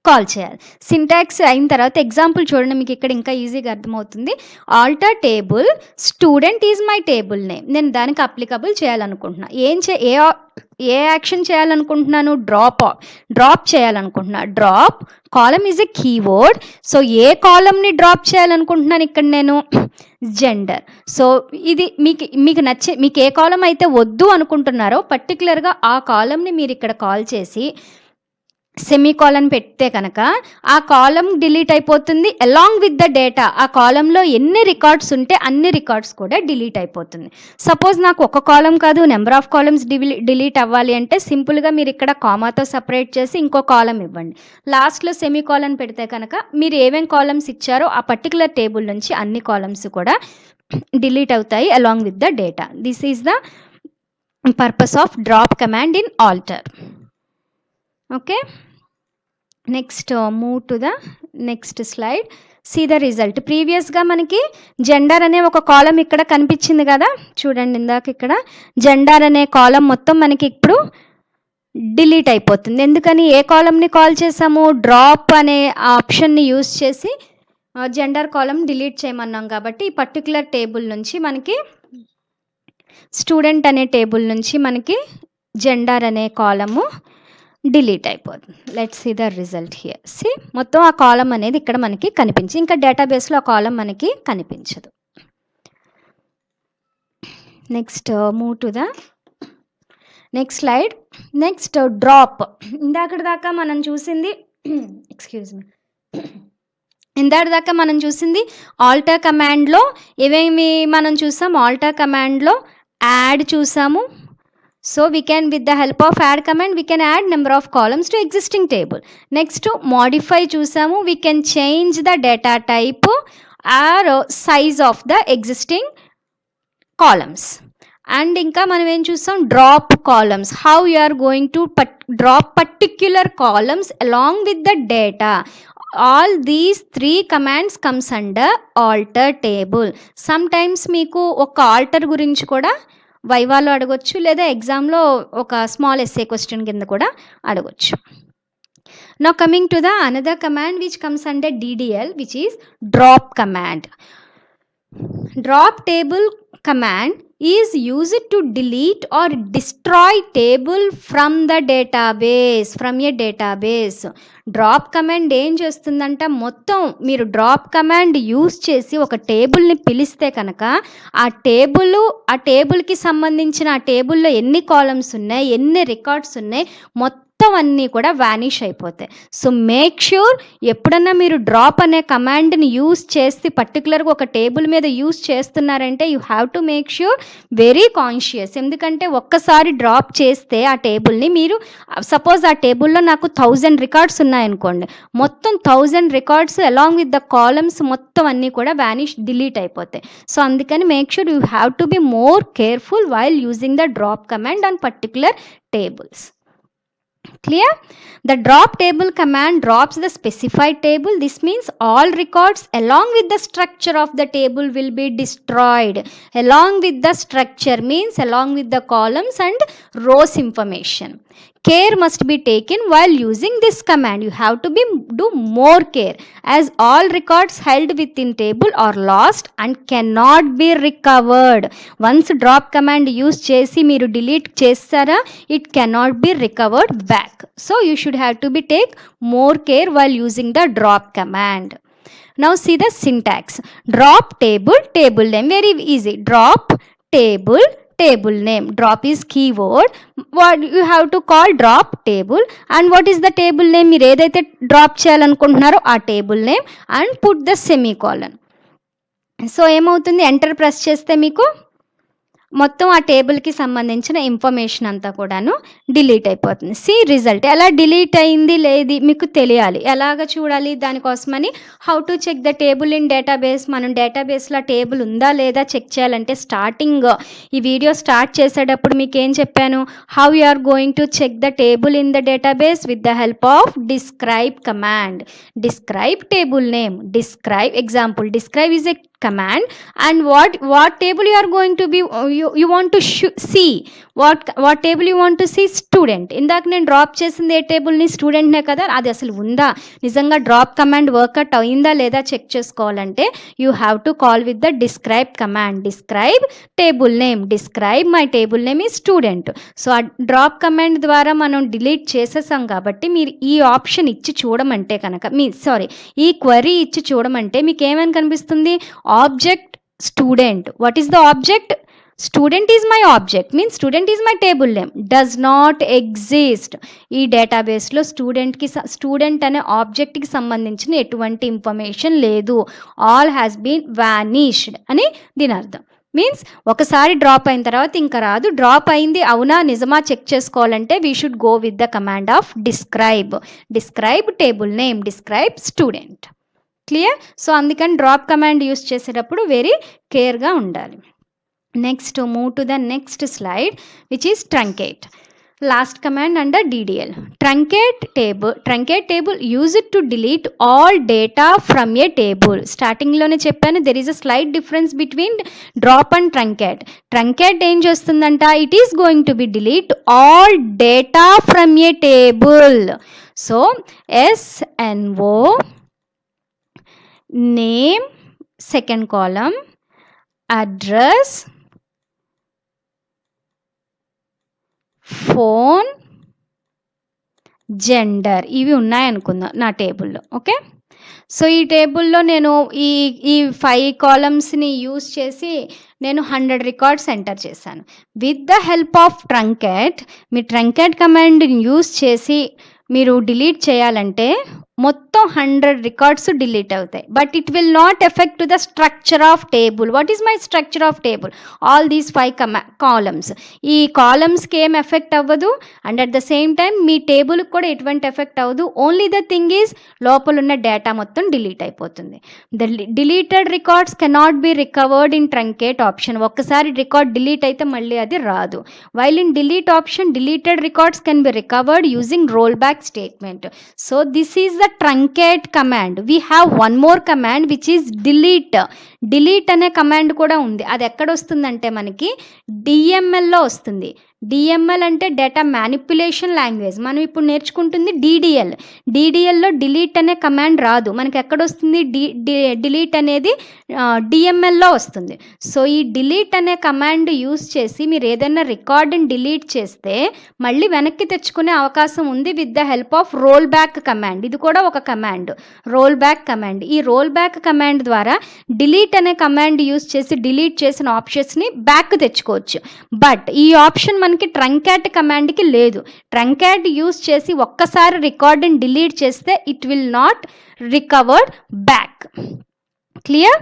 కాల్ చేయాలి. సింటాక్స్ అయిన తర్వాత ఎగ్జాంపుల్ చూడండి, మీకు ఇక్కడ ఇంకా ఈజీగా అర్థమవుతుంది. Alter table student is my table name. నేను దానికి అప్లికబుల్ చేయాలనుకుంటున్నా. ఏ యాక్షన్ చేయాలనుకుంటున్నాను? డ్రాప్ చేయాలనుకుంటున్నా. Drop column is a keyword. So ఏ కాలమ్ని డ్రాప్ చేయాలనుకుంటున్నాను ఇక్కడ నేను? జెండర్. సో ఇది మీకు ఏ కాలం అయితే వద్దు అనుకుంటున్నారో పర్టికులర్గా ఆ కాలమ్ని మీరు ఇక్కడ కాల్ చేసి సెమీకాలన్ పెడితే కనుక ఆ కాలం డిలీట్ అయిపోతుంది అలాంగ్ విత్ ద డేటా. ఆ కాలంలో ఎన్ని రికార్డ్స్ ఉంటే అన్ని రికార్డ్స్ కూడా డిలీట్ అయిపోతుంది. సపోజ్ నాకు ఒక కాలం కాదు నెంబర్ ఆఫ్ కాలమ్స్ డిలీట్ అవ్వాలి అంటే సింపుల్గా మీరు ఇక్కడ కామాతో సపరేట్ చేసి ఇంకో కాలం ఇవ్వండి. లాస్ట్లో సెమీకాలన్ పెడితే కనుక మీరు ఏమేం కాలమ్స్ ఇచ్చారో ఆ పర్టికులర్ టేబుల్ నుంచి అన్ని కాలమ్స్ కూడా డిలీట్ అవుతాయి along with the data. This is the purpose of drop command in alter. Okay, next move to the next slide. See the result. ప్రీవియస్గా మనకి జెండర్ అనే ఒక కాలం ఇక్కడ కనిపించింది కదా, చూడండి ఇందాక ఇక్కడ జెండర్ అనే కాలం మొత్తం మనకి ఇప్పుడు డిలీట్ అయిపోతుంది. ఎందుకని? ఏ కాలంని కాల్ చేసాము? డ్రాప్ అనే ఆప్షన్ని యూజ్ చేసి జెండర్ కాలమ్ డిలీట్ చేయమన్నాం కాబట్టి ఈ పర్టికులర్ టేబుల్ నుంచి మనకి స్టూడెంట్ అనే టేబుల్ నుంచి మనకి జెండర్ అనే కాలము డిలీట్ అయిపోతుంది. Let's see the result here. See మొత్తం ఆ కాలం అనేది ఇక్కడ మనకి కనిపించి ఇంకా డేటాబేస్లో ఆ కాలం మనకి కనిపించదు. Next move to the next slide. Next drop. ఇందాక దాకా మనం చూసింది ఎక్స్క్యూజ్ మీ ఇందాక మనం చూసింది ఆల్టర్ కమాండ్లో ఏమేమి మనం చూసాం. ఆల్టర్ కమాండ్లో యాడ్ చూసాము. So we can, with the help of add command, we can add number of columns to existing table. Next modify చూసాము. We can change the data type or size of the existing columns. And ఇంకా మనం ఏం చూసాం, drop columns. How you are going to drop particular columns along with the data. All these 3 commands comes under alter table. Sometimes మీకు ఒక alter గురించి కూడా వైవాలో అడగొచ్చు, లేదా ఎగ్జామ్లో ఒక స్మాల్ ఎస్ఏ క్వశ్చన్ కింద కూడా అడగొచ్చు. Now coming to the another command which comes under DDL, which is drop command. Drop table command is used to delete or destroy table from the database, from a database. Drop command ఏం చేస్తుందంట, మొత్తం మీరు drop command use చేసి ఒక టేబుల్ని పిలిస్తే కనుక ఆ టేబుల్కి సంబంధించిన ఆ టేబుల్లో ఎన్ని కాలమ్స్ ఉన్నాయి, ఎన్ని రికార్డ్స్ ఉన్నాయి, మొత్తం అన్నీ కూడా వానిష్ అయిపోతాయి. సో మేక్ ష్యూర్ ఎప్పుడన్నా మీరు డ్రాప్ అనే కమాండ్ని యూస్ చేసి పర్టికులర్గా ఒక టేబుల్ మీద యూస్ చేస్తున్నారంటే you have to make sure very conscious. ఎందుకంటే ఒక్కసారి డ్రాప్ చేస్తే ఆ టేబుల్ని మీరు సపోజ్ ఆ టేబుల్లో నాకు 1000 రికార్డ్స్ ఉన్నాయనుకోండి, మొత్తం 1000 records along with the columns మొత్తం అన్నీ కూడా వానిష్ డిలీట్ అయిపోతాయి. సో అందుకని make sure you have to be more careful while using the drop command on particular tables. Clear? The drop table command drops the specified table. This means all records along with the structure of the table will be destroyed. Along with the structure means along with the columns and rows information. Care must be taken while using this command. You have to do more care, as all records held within table are lost and cannot be recovered. Once drop command use chesi meeru delete chesara, it cannot be recovered back. So you should have to be take more care while using the drop command. Now see the syntax. Drop table, table name, very easy. Drop table, table name. Drop is keyword. What you have to call drop table, and what is the table name మీరు ఏదైతే drop చేయాలనుకుంటున్నారో ఆ table name and put the semicolon. So ఏమవుతుంది, enter press చేస్తే మీకు మొత్తం ఆ టేబుల్కి సంబంధించిన ఇన్ఫర్మేషన్ అంతా కూడాను డిలీట్ అయిపోతుంది. సి రిజల్ట్ ఎలా డిలీట్ అయింది లేదు మీకు తెలియాలి, ఎలాగ చూడాలి, దానికోసమని how to check the table in database. మనం డేటాబేస్లో టేబుల్ ఉందా లేదా చెక్ చేయాలంటే స్టార్టింగ్ ఈ వీడియో స్టార్ట్ చేసేటప్పుడు మీకు ఏం చెప్పాను, how you are going to check the table in the database with the help of describe command. Describe table name, describe example, describe is a command, and what table you are going to be you want to see, what table you want to see, student. ఇందాక నేను drop చేసింది ఏ టేబుల్ని, స్టూడెంట్నే కదా, అది అసలు ఉందా నిజంగా drop command work out అయిందా లేదా చెక్ చేసుకోవాలంటే you have to call with the describe command. Describe table name, describe my table name ఈ స్టూడెంట్. సో ఆ డ్రాప్ కమాండ్ ద్వారా మనం డిలీట్ చేసేసాం కాబట్టి మీరు ఈ ఆప్షన్ ఇచ్చి చూడమంటే కనుక ఈ క్వరీ ఇచ్చి చూడమంటే మీకు ఏమని కనిపిస్తుంది, object student. What is the object? Student is my object, means student is my table name, does not exist. ఈ డేటాబేస్లో స్టూడెంట్ అనే ఆబ్జెక్ట్కి సంబంధించిన ఎటువంటి ఇన్ఫర్మేషన్ లేదు, ఆల్ హ్యాస్ బీన్ వానిష్డ్ అని దీని అర్థం. మీన్స్ ఒకసారి డ్రాప్ అయిన తర్వాత ఇంకా రాదు. డ్రాప్ అయింది అవునా నిజమా చెక్ చేసుకోవాలంటే we should go with the command of describe. Describe table name, describe student. Clear? So అందుకని డ్రాప్ కమాండ్ యూస్ చేసేటప్పుడు వెరీ కేర్గా ఉండాలి. Next move to the next slide which is truncate. Last command under DDL. Truncate table use it to delete all data from A table. స్టార్టింగ్లోనే చెప్పాను there is a slight difference between drop and truncate. Truncate ఏం చేస్తుందంట, it is going to B delete all data from A table. So SNO name, second column, address, phone, gender, ఇవి ఉన్నాయనుకుందాం నా టేబుల్లో. Okay, so ఈ టేబుల్లో నేను ఈ 5 కాలమ్స్ని use చేసి నేను 100 రికార్డ్స్ ఎంటర్ చేశాను. With the help of truncate, మీ ట్రంకేట్ కమాండ్ని యూజ్ చేసి మీరు డిలీట్ చేయాలంటే మొత్తం 100 రికార్డ్స్ డిలీట్ అవుతాయి. But it will not effect to the structure of table. What is my structure of table? All these 5 columns. ఈ కాలమ్స్కి ఏం ఎఫెక్ట్ అవ్వదు and at the same time మీ టేబుల్కి కూడా ఎటువంటి ఎఫెక్ట్ అవ్వదు. ఓన్లీ ద థింగ్ ఈజ్ లోపల ఉన్న డేటా మొత్తం డిలీట్ అయిపోతుంది. The deleted records cannot be recovered in truncate option. ఒక్కసారి రికార్డ్ డిలీట్ అయితే మళ్ళీ అది రాదు. While in delete option, deleted records can be recovered using roll bank statement. So this is the truncate command. We have one more command which is delete. delete అనే command కూడా ఉంది. అది ఎక్కడ వస్తుందంటే మనకి డిఎంఎల్లో వస్తుంది. డిఎంఎల్ అంటే డేటా మ్యానిపులేషన్ లాంగ్వేజ్. మనం ఇప్పుడు నేర్చుకుంటుంది డిడిఎల్. డిడిఎల్లో డిలీట్ అనే కమాండ్ రాదు. మనకి ఎక్కడ వస్తుంది? డిలీట్ అనేది డిఎంఎల్లో వస్తుంది. సో ఈ డిలీట్ అనే కమాండ్ యూస్ చేసి మీరు ఏదైనా రికార్డ్ని డిలీట్ చేస్తే మళ్ళీ వెనక్కి తెచ్చుకునే అవకాశం ఉంది with the help of roll back command. ఇది కూడా ఒక కమాండ్, రోల్ బ్యాక్ కమాండ్. ఈ రోల్ బ్యాక్ కమాండ్ ద్వారా డిలీట్ అనే కమాండ్ యూస్ చేసి డిలీట్ చేసిన ఆప్షన్స్ని బ్యాక్ తెచ్చుకోవచ్చు. బట్ ఈ ఆప్షన్ మనకి ట్రంకేట్ కమాండ్కి లేదు. ట్రంకేట్ యూస్ చేసి ఒక్కసారి రికార్డ్ని డిలీట్ చేస్తే it will not recovered back. Clear?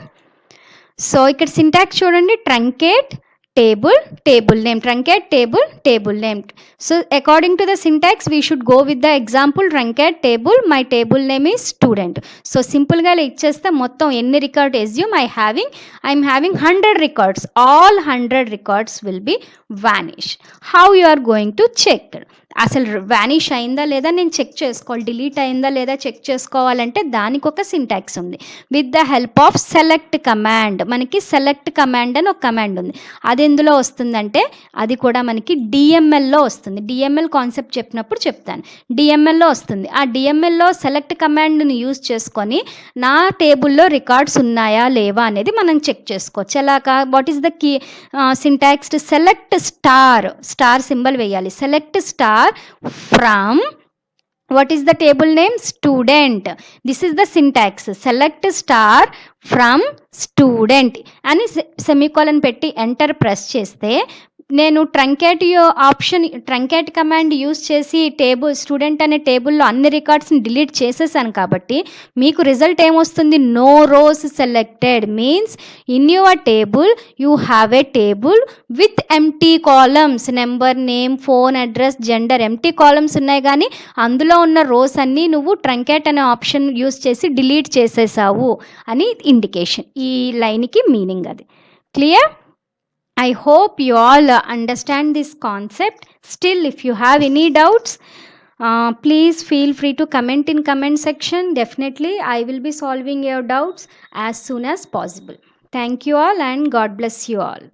So ఇక్కడ సింటాక్స్ చూడండి, truncate table, table name, truncate table, table name. So according to the syntax we should go with the example truncate table, my table name is student. So simple ga ichcheste mottham enni record assume I'm having 100 records. All 100 records will be vanish. How you are going to check? అసలు vanish అయిందా లేదా నేను check చేసుకోవాలి, delete అయిందా లేదా check చేసుకోవాలంటే దానికి ఒక సింటాక్స్ ఉంది. With the help of select command. మనకి సెలెక్ట్ కమాండ్ అని ఒక కమాండ్ ఉంది. అది ఎందులో వస్తుందంటే అది కూడా మనకి డిఎంఎల్లో వస్తుంది. డిఎంఎల్ కాన్సెప్ట్ చెప్పినప్పుడు చెప్తాను. డిఎంఎల్లో వస్తుంది. ఆ డిఎంఎల్లో సెలెక్ట్ కమాండ్ని యూజ్ చేసుకొని నా టేబుల్లో రికార్డ్స్ ఉన్నాయా లేవా అనేది మనం చెక్ చేసుకోవచ్చు. ఎలాగా? What is the key syntax? Select star, star symbol వేయాలి. Select star from, what is the table name? Student. This is the syntax. Select star from student అని సెమీకోలన్ పెట్టి ఎంటర్ ప్రెస్ చేస్తే నేను truncate option, truncate command use చేసి table student అనే టేబుల్లో అన్ని రికార్డ్స్ని delete చేసేసాను కాబట్టి మీకు రిజల్ట్ ఏమొస్తుంది? No rows selected. Means in your table you have a table with empty columns. Number, name, phone, address, gender, empty columns ఉన్నాయి కానీ అందులో ఉన్న రోస్ అన్నీ నువ్వు ట్రంకేట్ అనే ఆప్షన్ యూస్ చేసి డిలీట్ చేసేసావు అని ఇండికేషన్. ఈ లైన్కి మీనింగ్ అది. Clear? I hope you all understand this concept. Still, if you have any doubts, please feel free to comment in comment section. Definitely, I will be solving your doubts as soon as possible. Thank you all and God bless you all.